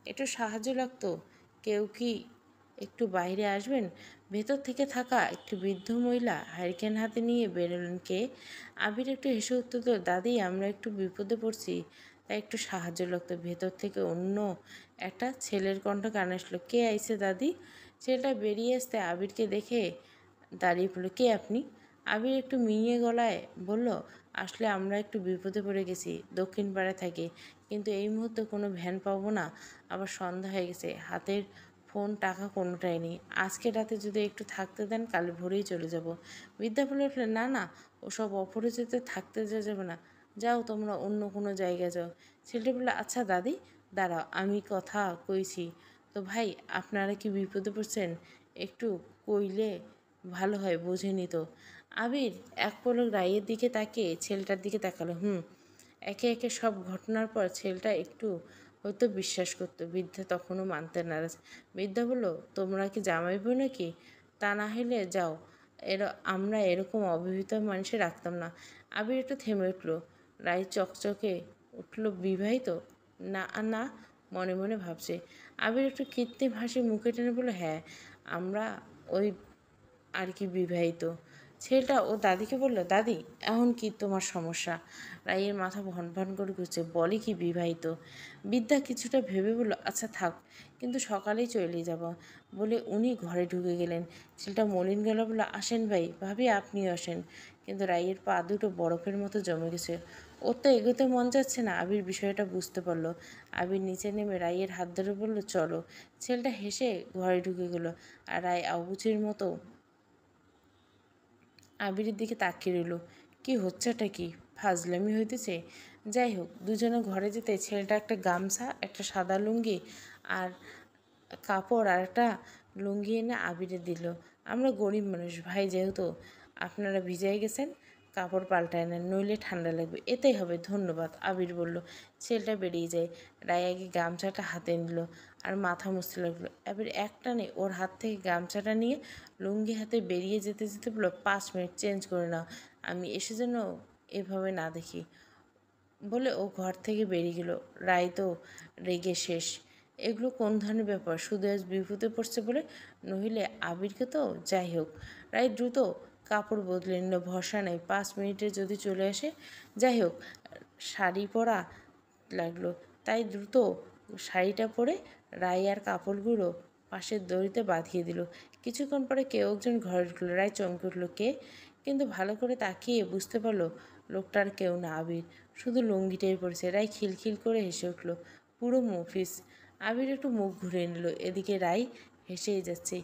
একটু সাহায্য লাগতো। কেউ কি একটু বাইরে আসবেন? ভেতর থেকে থাকা একটি বৃদ্ধ মহিলা হ্যারিকেন হাতে নিয়ে বেরোলেন। কে? আবির একটু হেসে উত্তর দিল, দাদি আমরা একটু বিপদে পড়ছি, তাই একটু সাহায্য লাগতো। ভেতর থেকে অন্য একটা ছেলের কণ্ঠ কানে আসলো। কে আইছে দাদি? ছেলেটা বেরিয়ে আসতে আবিরকে দেখে দাঁড়িয়ে পড়ল। কে আপনি? আবির একটু মিঙে গলায় বলল, আসলে আমরা একটু বিপদে পড়ে গেছি, দক্ষিণ পাড়ায় থাকি, কিন্তু এই মুহূর্তে কোনো ভ্যান পাবো না। আবার সন্ধ্যা হয়ে গেছে, হাতের ফোন টাকা কোনোটাই নেই। আজকে রাতে যদি একটু থাকতে দেন কাল ভোরেই চলে যাব। বিদ্যা বলে উঠলেন, না না, ওসব অপরিচিত থাকতে যাওয়া যাবে না, যাও তোমরা অন্য কোনো জায়গায় যাও। ছেলেটি বলল, আচ্ছা দাদি, দাঁড়াও, আমি কথা কইছি তো ভাই, আপনারা কি বিপদে পড়ছেন? একটু কইলে ভালো হয়, বোঝেনি তো। আবির এক পলক রায়ের দিকে তাকিয়ে ছেলেটার দিকে তাকালো। একে একে সব ঘটনার পর ছেলেটা একটু হয়তো বিশ্বাস করতো। বৃদ্ধা তখনও মানতে নারাজ। বৃদ্ধা বলল, তোমরা কি জামাই বউ নাকি? তা না হলে যাও, আমরা এরকম অবিবাহিত মানুষে রাখতাম না। আবির একটু থেমে উঠল। রায় চকচকে উঠল, বিবাহিত? না না, মনে মনে ভাবছে। আবির একটু কৃত্রিম হাসি মুখে টেনে বলল, হ্যাঁ, আমরা ওই আর কি বিবাহিত। ছেলেটা ও দাদিকে বলল, দাদি এখন কি তোমার সমস্যা? রাইয়ের মাথা ভন ভন করে ঘুরছে, বলে কি বিবাহিত? বিদ্যা কিছুটা ভেবে বলল, আচ্ছা থাক, কিন্তু সকালেই চলে যাব বলে উনি ঘরে ঢুকে গেলেন। ছেলেটা মলিন গেল, বলল, আসেন ভাই, ভাবি আপনিও আসেন। কিন্তু রাইয়ের পা দুটো বরফের মতো জমে গেছে। ওর তো এগোতে মন যাচ্ছে না। আবির বিষয়টা বুঝতে পারলো। আবির নিচে নেমে রাইয়ের হাত ধরে বলল, চলো। ছেলেটা হেসে ঘরে ঢুকে গেল। আর রায় অবুঝের মতো আবিরের দিকে তাকিয়ে রইল। কি হচ্ছেটা কি? ফাজলামি হইতেছে। যাই হোক, দুজনে ঘরে যেতে ছেলেটা একটা গামছা, একটা সাদা লুঙ্গি আর কাপড় আর একটা লুঙ্গি এনে আবিরে দিল। আমরা গরিব মানুষ ভাই, যেহেতু আপনারা ভিজাই গেছেন, কাপড় পাল্টায় নেন, নইলে ঠান্ডা লাগবে। এতেই হবে, ধন্যবাদ, আবির বলল। ছেলেটা বেরিয়ে যায়। রায় আগে গামছাটা হাতে নিল আর মাথা মুছতে লাগলো। আবির এক টানে ওর হাত থেকে গামছাটা নিয়ে লুঙ্গি হাতে বেরিয়ে যেতে যেতে বলল, 5 মিনিট চেঞ্জ করে নাও, আমি এসে যেন এভাবে না দেখি বলে ও ঘর থেকে বেরিয়ে গেল। রায় তো রেগে শেষ। এগুলো কোন ধরনের ব্যাপার? শুধু আজ বিপদে পড়ছে বলে, নইলে আবিরকে তো। যাই হোক, রায় দ্রুত কাপড় বদলে নিল। ভরসা নেই 5 মিনিটে যদি চলে আসে। যাই হোক, শাড়ি পরা লাগলো, তাই দ্রুত শাড়িটা পরে রায় আর কাপড়গুলো পাশের দড়িতে বাঁধিয়ে দিল। কিছুক্ষণ পরে কেউ একজন ঘরে ঢুকলো। রায় চমকে উঠল, কে? কিন্তু ভালো করে তাকিয়ে বুঝতে পারলো লোকটার কেউ না, আবির। শুধু লুঙ্গিটাই পড়েছে। রায় খিলখিল করে হেসে উঠল, পুরো মফিস। আবির একটু মুখ ঘুরিয়ে নিল। এদিকে রায় হেসেই যাচ্ছে।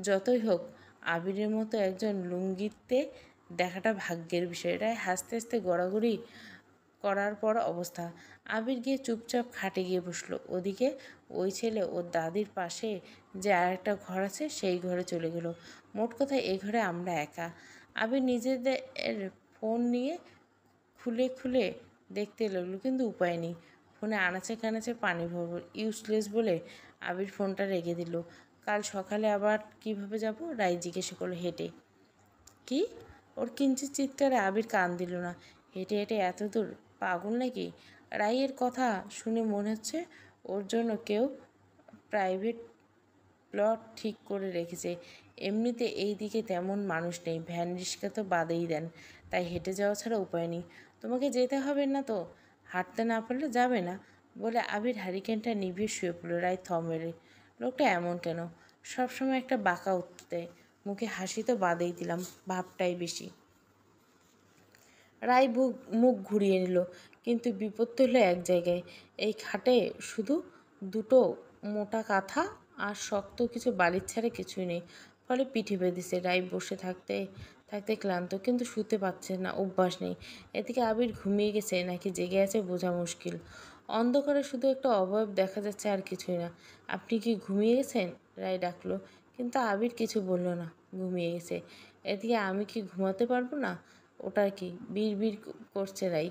যতই হোক, আবিরের মতো একজন লুঙ্গিতে দেখাটা ভাগ্যের বিষয়। রায় হাসতে হাসতে গড়াগড়ি করার পর অবস্থা। আবির গিয়ে চুপচাপ খাটে গিয়ে বসলো। ওদিকে ওই ছেলে ওর দাদির পাশে যে আরেকটা ঘর আছে সেই ঘরে চলে গেল। মোট কথা, এই ঘরে আমরা একা। আবির নিজেদের ফোন নিয়ে খুলে খুলে দেখতে লাগলো, কিন্তু উপায় নেই। ফোনে আনাচে কানাচে পানি ভরবর, ইউজলেস বলে আবির ফোনটা রেখে দিল। কাল সকালে আবার কিভাবে যাব? রাই জিজ্ঞেস করলো, হেঁটে। কি? ওর কিঞ্চিত চিৎকারে আবির কান দিল না। হেঁটে হেঁটে এত দূর? পাগল নাকি? রাইয়ের কথা শুনে মনে হচ্ছে ওর জন্য কেউ প্রাইভেট প্লট ঠিক করে রেখেছে। এমনিতে এই দিকে তেমন মানুষ নেই, ভ্যান রিক্সা তো বাদেই দেন। তাই হেঁটে যাওয়া ছাড়া উপায় নেই। তোমাকে যেতে হবে না তো? হাঁটতে না পারলে যাবে না বলে আবির হারিকেনটা নিভিয়ে শুয়ে পড়ল। রায় থম মেরে, লোকটা এমন কেন? সবসময় একটা বাঁকা উত্তর দেয়। মুখে হাসি তো বাদেই দিলাম, ভাবটাই বেশি। রায় মুখ ঘুরিয়ে নিল, কিন্তু বিপত্তি হলো এক জায়গায়। এই খাটে শুধু দুটো মোটা কাঁথা আর শক্ত কিছু বালির ছাড়া কিছুই নেই। ফলে পিঠে বেঁধেছে। রায় বসে থাকতে থাকতে ক্লান্ত, কিন্তু শুতে পারছে না, অভ্যাস নেই। এদিকে আবির ঘুমিয়ে গেছে নাকি জেগে আছে বোঝা মুশকিল। অন্ধকারে শুধু একটা অবয়ব দেখা যাচ্ছে, আর কিছুই না। আপনি কি ঘুমিয়ে গেছেন? রায় ডাকলো, কিন্তু আবির কিছু বলল না। ঘুমিয়ে গেছে। এদিকে আমি কি ঘুমাতে পারবো না? ওটার কি? বিড়বিড় করছে রাই।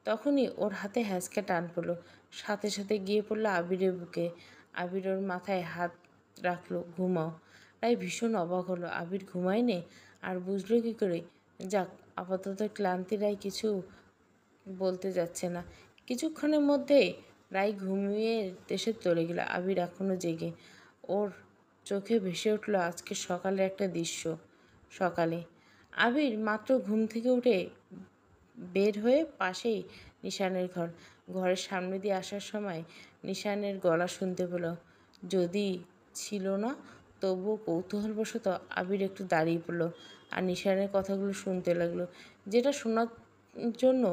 তখনই ওর হাতে হ্যাঁচকা টান পড়লো। সাথে সাথে গিয়ে পড়লো আবিরের বুকে। আবির ওর মাথায় হাত রাখলো, ঘুমাও। রাই ভীষণ অবাক হলো, আবির ঘুমায় নে? আর বুঝলো কী করে? যাক, আপাতত ক্লান্তি। রাই কিছু বলতে যাচ্ছে না। কিছুক্ষণের মধ্যেই রাই ঘুমিয়ে দেশে চলে গেল। আবির এখনও জেগে। ওর চোখে ভেসে উঠল আজকে সকালের একটা দৃশ্য। সকালে আবির মাত্র ঘুম থেকে উঠে বের হয়ে পাশেই নিশানের ঘর। ঘরের সামনে দিয়ে আসার সময় নিশানের গলা শুনতে পেল। যদি ছিল না, তবুও কৌতূহলবশত আবির একটু দাঁড়িয়ে পড়ল আর নিশানের কথাগুলো শুনতে লাগলো, যেটা শোনার জন্য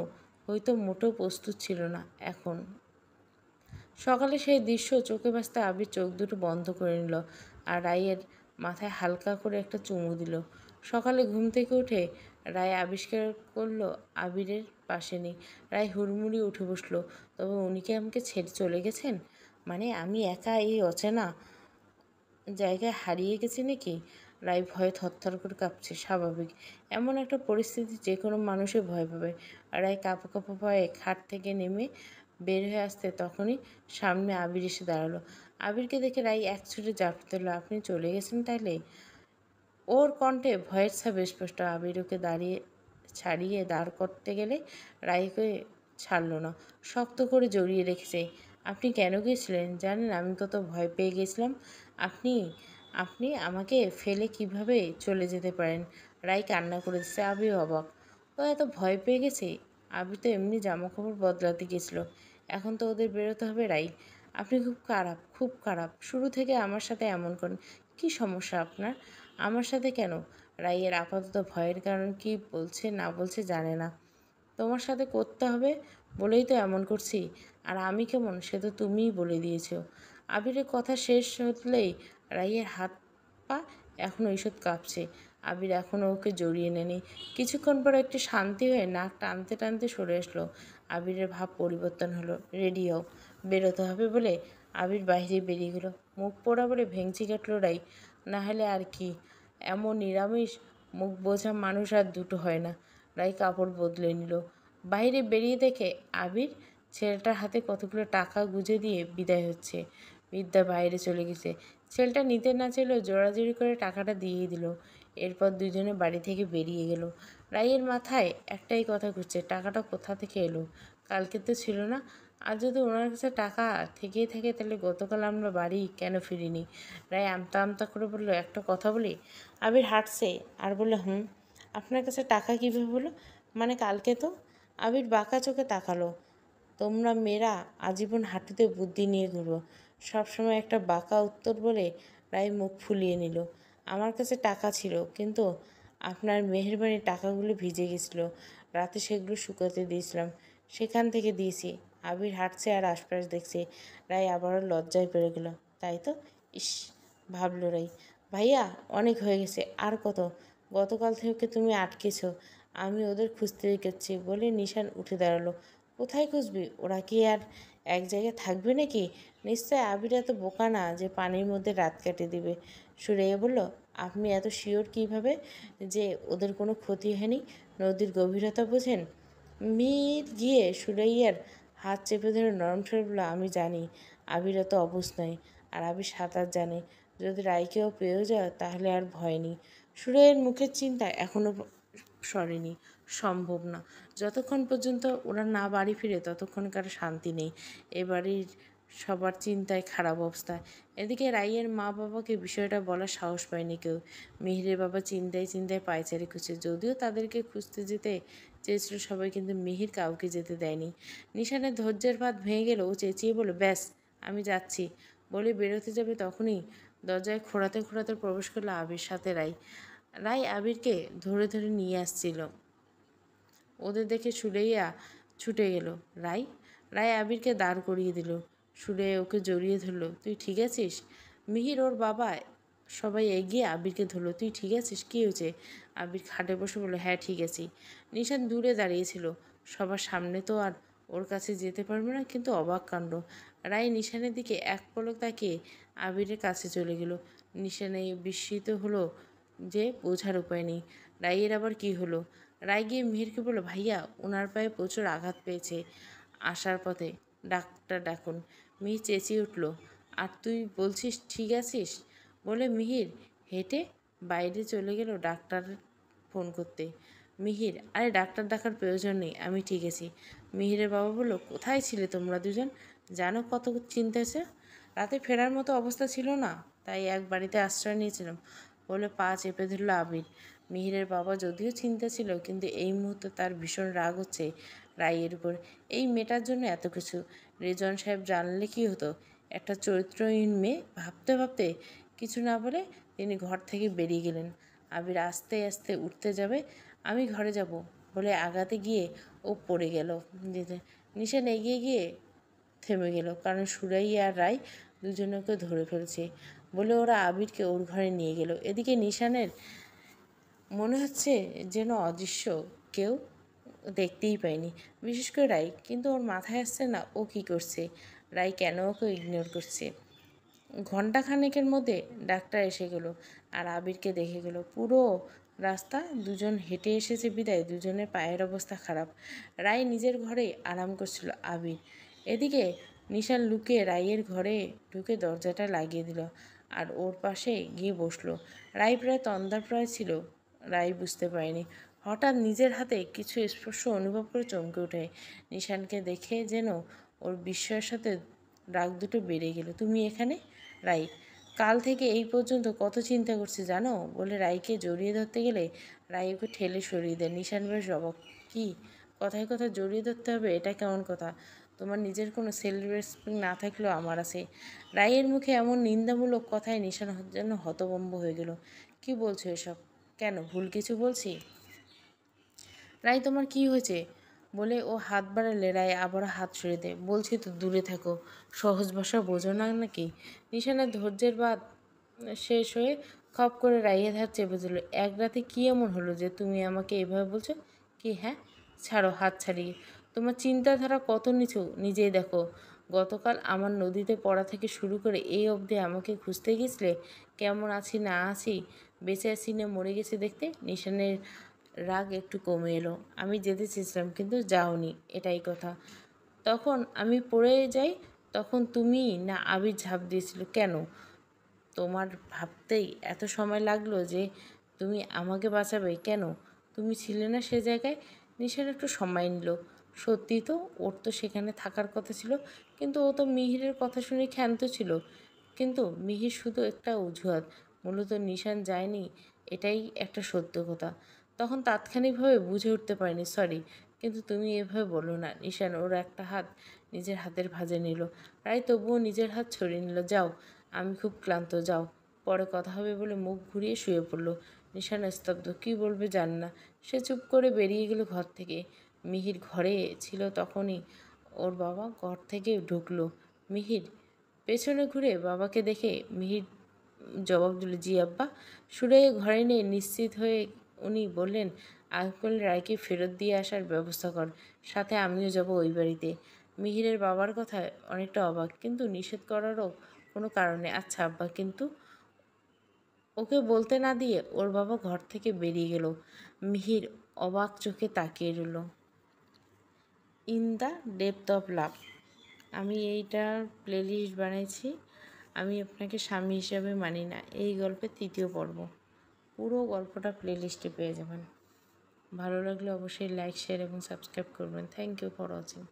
হয়তো মোটেও প্রস্তুত ছিল না এখন। সকালে সেই দৃশ্য চোখে ভাসতে আবির চোখ দুটো বন্ধ করে নিল আর রায়ের মাথায় হালকা করে একটা চুমু দিল। সকালে ঘুম থেকে উঠে রায় আবিষ্কার করলো আবিরের পাশে নেই। রায় হুড়মুড়িয়ে উঠে বসলো। তবে উনি কি আমাকে ছেড়ে চলে গেছেন? মানে আমি একা এই অচেনা জায়গায় হারিয়ে গেছি নাকি? রায় ভয়ে থরথর করে কাঁপছে। স্বাভাবিক, এমন একটা পরিস্থিতি যে কোনো মানুষই ভয় পাবে। রায় কাঁপা কাঁপা ভয়ে খাট থেকে নেমে বের হয়ে আসতে তখনই সামনে আবির এসে দাঁড়ালো। আবিরকে দেখে রায় এক ছুটে ঝাঁপ দিল। আপনি চলে গেছেন তাইলে? ওর কণ্ঠে ভয়ের ছাপ স্পষ্ট। আবির ওকে ছাড়িয়ে দাঁড় করতে গেলে রায়কে ছাড়ল না, শক্ত করে জড়িয়ে রেখেছে। আপনি কেন গিয়েছিলেন? জানেন আমি কত ভয় পেয়ে গেছিলাম। আপনি আপনি আমাকে ফেলে কিভাবে চলে যেতে পারেন? রায় কান্না করে দিচ্ছে। আবির অবাক, ও এত ভয় পেয়ে গেছে? আবির তো এমনি জামাকাপড় বদলাতে গেছিল, এখন তো ওদের বেরোতে হবে। রাই, আপনি খুব খারাপ, খুব খারাপ। শুরু থেকে আমার সাথে এমন করেন। কি সমস্যা আপনার? আমার সাথে কেন? রাইয়ের আপাতত ভয়ের কারণ কি বলছে না বলছে জানে না। তোমার সাথে করতে হবে বলেই তো এমন করছি। আর আমি কেমন সে তো তুমিই বলে দিয়েছো। আবিরের কথা শেষ হলেই রাইয়ের হাত পা এখনও ঈষৎ কাঁপছে। আবির এখনও ওকে জড়িয়ে নেনি। কিছুক্ষণ পর একটু শান্তি হয়ে নাক টানতে টানতে সরে আসলো। আবিরের ভাব পরিবর্তন হলো। রেডি হও, বেরোতে হবে বলে আবির বাইরে বেরিয়ে গেল। মুখ পোড়া বলে ভেঙচি কাটল রাই। না হলে আর কি, এমন নিরামিষ মুখ বোঝা মানুষ আর দুটো হয় না। রাই কাপড় বদলে নিল। বাইরে বেরিয়ে দেখে আবির ছেলেটার হাতে কতগুলো টাকা গুঁজে দিয়ে বিদায় হচ্ছে। বিদ্যা বাইরে চলে গেছে। ছেলেটা নিতে না চাইলেও জোরাজুরি করে টাকাটা দিয়েই দিল। এরপর দুজনে বাড়ি থেকে বেরিয়ে গেল। রাইয়ের মাথায় একটাই কথা ঘুরছে, টাকাটা কোথা থেকে এলো? কালকে তো ছিল না। আর যদি ওনার কাছে টাকা থেকেই থাকে তাহলে গতকাল আমরা বাড়ি কেন ফিরিনি? রায় আমতা আমতা করে বলল, একটা কথা বলি। আবির হাঁটছে আর বলল, হুম। আপনার কাছে টাকা কীভাবে হলো? মানে কালকে তো। আবির বাঁকা চোখে তাকালো। তোমরা মেয়েরা আজীবন হাঁটুতে বুদ্ধি নিয়ে ঘুরো, সবসময় একটা বাঁকা উত্তর বলে রায় মুখ ফুলিয়ে নিল। আমার কাছে টাকা ছিল, কিন্তু আপনার মেহেরবানি টাকাগুলো ভিজে গেছিল। রাতে সেগুলো শুকাতে দিয়েছিলাম, সেখান থেকে দিয়েছি। আবির হাঁটছে আর আশপাশ দেখছে। রায় আবারও লজ্জায় পড়ে গেল। তাই তো, ইস, ভাবলো রাই। ভাইয়া, অনেক হয়ে গেছে, আর কত? গতকাল থেকে তুমি আটকেছ, আমি ওদের খুঁজতে গেছি বলে নিশান উঠে দাঁড়ালো। কোথায় খুঁজবি? ওরা কি আর এক জায়গায় থাকবে নাকি? নিশ্চয় আবির এত বোকা না যে পানির মধ্যে রাত কাটিয়ে দিবে। সুরাইয়া বলল, আপনি এত শিওর কীভাবে যে ওদের কোনো ক্ষতি হয়নি? নদীর গভীরতা বোঝেন? মির গিয়ে সুরাইয়ার হাত চেপে ধরে নরম স্বরে বলল, আমি জানি আবির এত অবুঝ নয়, আর আবির সাঁতার জানে। যদি রাইকেও পেয়েও যায় তাহলে আর ভয় নেই। সুরাইয়ের মুখের চিন্তা এখনও সরেনি। সম্ভব না। যতক্ষণ পর্যন্ত ওরা না বাড়ি ফিরে ততক্ষণ কারো শান্তি নেই। এ বাড়ির সবার চিন্তায় খারাপ অবস্থা। এদিকে রাইয়ের মা বাবাকে বিষয়টা বলার সাহস পায়নি কেউ। মিহিরের বাবা চিন্তায় চিন্তায় পায়চারি খুঁজছে। যদিও তাদেরকে খুঁজতে যেতে চেয়েছিল সবাই, কিন্তু মিহির কাউকে যেতে দেয়নি। নিশানের ধৈর্যের বাঁধ ভেঙে গেল। ও চেঁচিয়ে বলল, ব্যাস, আমি যাচ্ছি বলে বেরোতে যাবে তখনই দরজায় খোঁড়াতে খোঁড়াতে প্রবেশ করলো আবির, সাথে রাই। রাই আবিরকে ধরে ধরে নিয়ে আসছিল। ওদের দেখে সুরাইয়া ছুটে গেল। রাই রাই আবিরকে দাঁড় করিয়ে দিল। সুরাইয়া ওকে জড়িয়ে ধরল। তুই ঠিক আছিস? মিহির, ওর বাবা সবাই এগিয়ে আবিরকে ধরল। তুই ঠিক আছিস? কী হয়েছে? আবির খাটে বসে বলল, হ্যাঁ ঠিক আছি। নিশান দূরে দাঁড়িয়েছিল। সবার সামনে তো আর ওর কাছে যেতে পারবে না, কিন্তু অবাক কাণ্ড, রাই নিশানের দিকে এক পলক তাকিয়ে আবিরের কাছে চলে গেল। নিশানে বিস্মিত হলো যে বোঝার উপায় নেই রাইয়ের আবার কি হলো। রায় গিয়ে মিহিরকে বলল, ভাইয়া, ওনার পায়ে প্রচুর আঘাত পেয়েছে, আসার পথে ডাক্তার ডাকুন। মিহির চেঁচিয়ে উঠল, আর তুই বলছিস ঠিক আছিস? বলে মিহির হেঁটে বাইরে চলে গেল ডাক্তার ফোন করতে। মিহির, আরে ডাক্তার ডাকার প্রয়োজন নেই, আমি ঠিক আছি। মিহিরের বাবা বলল, কোথায় ছিলে তোমরা দুজন? জানো কত চিন্তা আছে। রাতে ফেরার মতো অবস্থা ছিল না, তাই এক বাড়িতে আশ্রয় নিয়েছিলাম বলে পা চেপে ধরল আবির। মিহিরের বাবা যদিও চিন্তা ছিল, কিন্তু এই মুহূর্তে তার ভীষণ রাগ হচ্ছে রাইয়ের উপর। এই মেয়েটার জন্য এত কিছু। রেজন সাহেব জানলে কি হতো? একটা চরিত্রহীন মেয়ে। ভাবতে ভাবতে কিছু না বলে তিনি ঘর থেকে বেরিয়ে গেলেন। আবির আস্তে আস্তে উঠতে যাবে, আমি ঘরে যাব বলে আগাতে গিয়ে ও পড়ে গেল। নিশান এগিয়ে গিয়ে থেমে গেল, কারণ সুরাইয়া আর রায় দুজনে ওকে ধরে ফেলছে বলে ওরা আবিরকে ওর ঘরে নিয়ে গেল। এদিকে নিশানের মনে হচ্ছে যেন অদৃশ্য কেউ দেখতেই পায়নি, বিশেষ করে রাই। কিন্তু ওর মাথায় আসছে না ও কী করছে। রাই কেন ওকে ইগনোর করছে। ঘণ্টাখানেকের মধ্যে ডাক্তার এসে গেল আর আবিরকে দেখে গেল। পুরো রাস্তা দুজন হেঁটে এসেছে বিদায় দুজনের পায়ের অবস্থা খারাপ। রাই নিজের ঘরে আরাম করছিল। আবির এদিকে নিশান লুকিয়ে রাইয়ের ঘরে ঢুকে দরজাটা লাগিয়ে দিল আর ওর পাশে গিয়ে বসলো। রাই প্রায় তন্দ্রাপ্রায় ছিল। রাই বুঝতে পারেনি। হঠাৎ নিজের হাতে কিছু স্পর্শ অনুভব করে চমকে ওঠে। নিশানকে দেখে যেন ওর বিস্ময়ের সাথে রাগ দুটো বেড়ে গেল। তুমি এখানে? রাই কাল থেকে এই পর্যন্ত কত চিন্তা করছে জানো, বলে রাইকে জড়িয়ে ধরতে গেলে রাই ওকে ঠেলে সরিয়ে দেয়। নিশান বেশ অবাক। কি কথায় কথা জড়িয়ে ধরতে হবে? এটা কেমন কথা? তোমার নিজের কোনো সেলফ রেসপেক্ট না থাকলেও আমার আছে। রাইয়ের মুখে এমন নিন্দামূলক কথায় নিশান যেন হতভম্ব হয়ে গেল। কি বলছো এসব? কেন, ভুল কিছু বলছি? রাই তোমার কি হয়েছে? বলে ও হাত বাড়ালে রাই আবারও হাত সরিয়ে দেয়। বলছি তো দূরে থাকো। সহজ ভাষা বোঝো না নাকি? নিশানের ধৈর্যের বাঁধ শেষ হয়ে খপ করে রাইয়ের হাত চেপে দিল। এক রাতে কী এমন হলো যে তুমি আমাকে এভাবে বলছো? কি? হ্যাঁ, ছাড়ো, হাত ছাড়িয়ে। তোমার চিন্তাধারা কত নিচু নিজেই দেখো। গতকাল আমার নদীতে পড়া থেকে শুরু করে এই অবধি আমাকে খুঁজতে গেছিলে। কেমন আছি না আছি, বেঁচে আছি না মরে গেছে দেখতে। নিশানের রাগ একটু কমে এলো। আমি যেতে চেয়েছিলাম কিন্তু যাওনি, এটাই কথা। তখন আমি পড়ে যাই, তখন তুমি না আবির ঝাঁপ দিয়েছিল কেন? তোমার ভাবতেই এত সময় লাগলো যে তুমি আমাকে বাঁচাবে? কেন তুমি ছিলে না সে জায়গায়? নিশান একটু সময় নিল। সত্যি তো, ওর তো সেখানে থাকার কথা ছিল, কিন্তু ও তো মিহিরের কথা শুনে ক্ষান্ত ছিল। কিন্তু মিহির শুধু একটা অজুহাত, মূলত নিশান যায়নি এটাই একটা সত্য কথা। তখন তাৎক্ষণিকভাবে বুঝে উঠতে পারিনি, সরি। কিন্তু তুমি এভাবে বলো না। নিশান ওর একটা হাত নিজের হাতের ভাঁজে নিল। রায় তবুও নিজের হাত ছড়িয়ে নিল। যাও, আমি খুব ক্লান্ত, যাও, পরে কথা হবে বলে মুখ ঘুরিয়ে শুয়ে পড়ল। নিশান স্তব্ধ, কী বলবে জানে না। সে চুপ করে বেরিয়ে গেল ঘর থেকে। মিহির ঘরে ছিল তখনই ওর বাবা ঘর থেকে ঢুকলো। মিহির পেছনে ঘুরে বাবাকে দেখে মিহির জবাব দিল, জি আব্বা। সুরাইয়ে ঘরে নিয়ে নিশ্চিত হয়ে উনি বললেন, আঙ্কেল রায়কে ফেরত দিয়ে আসার ব্যবস্থা কর, সাথে আমিও যাব ওই বাড়িতে। মিহিরের বাবার কথায় অনেকটা অবাক, কিন্তু নিষেধ করারও কোনো কারণে। আচ্ছা আব্বা, কিন্তু ওকে বলতে না দিয়ে ওর বাবা ঘর থেকে বেরিয়ে গেল। মিহির অবাক চোখে তাকিয়ে রইল। In the depth of love. আমি এইটার প্লেলিস্ট বানিয়েছি। আমি আপনাকে স্বামী হিসাবে মানি না, এই গল্পের ৩য় পর্ব। পুরো গল্পটা প্লেলিস্টে পেয়ে যাবেন। ভালো লাগলে অবশ্যই লাইক, শেয়ার এবং সাবস্ক্রাইব করবেন। Thank you for watching.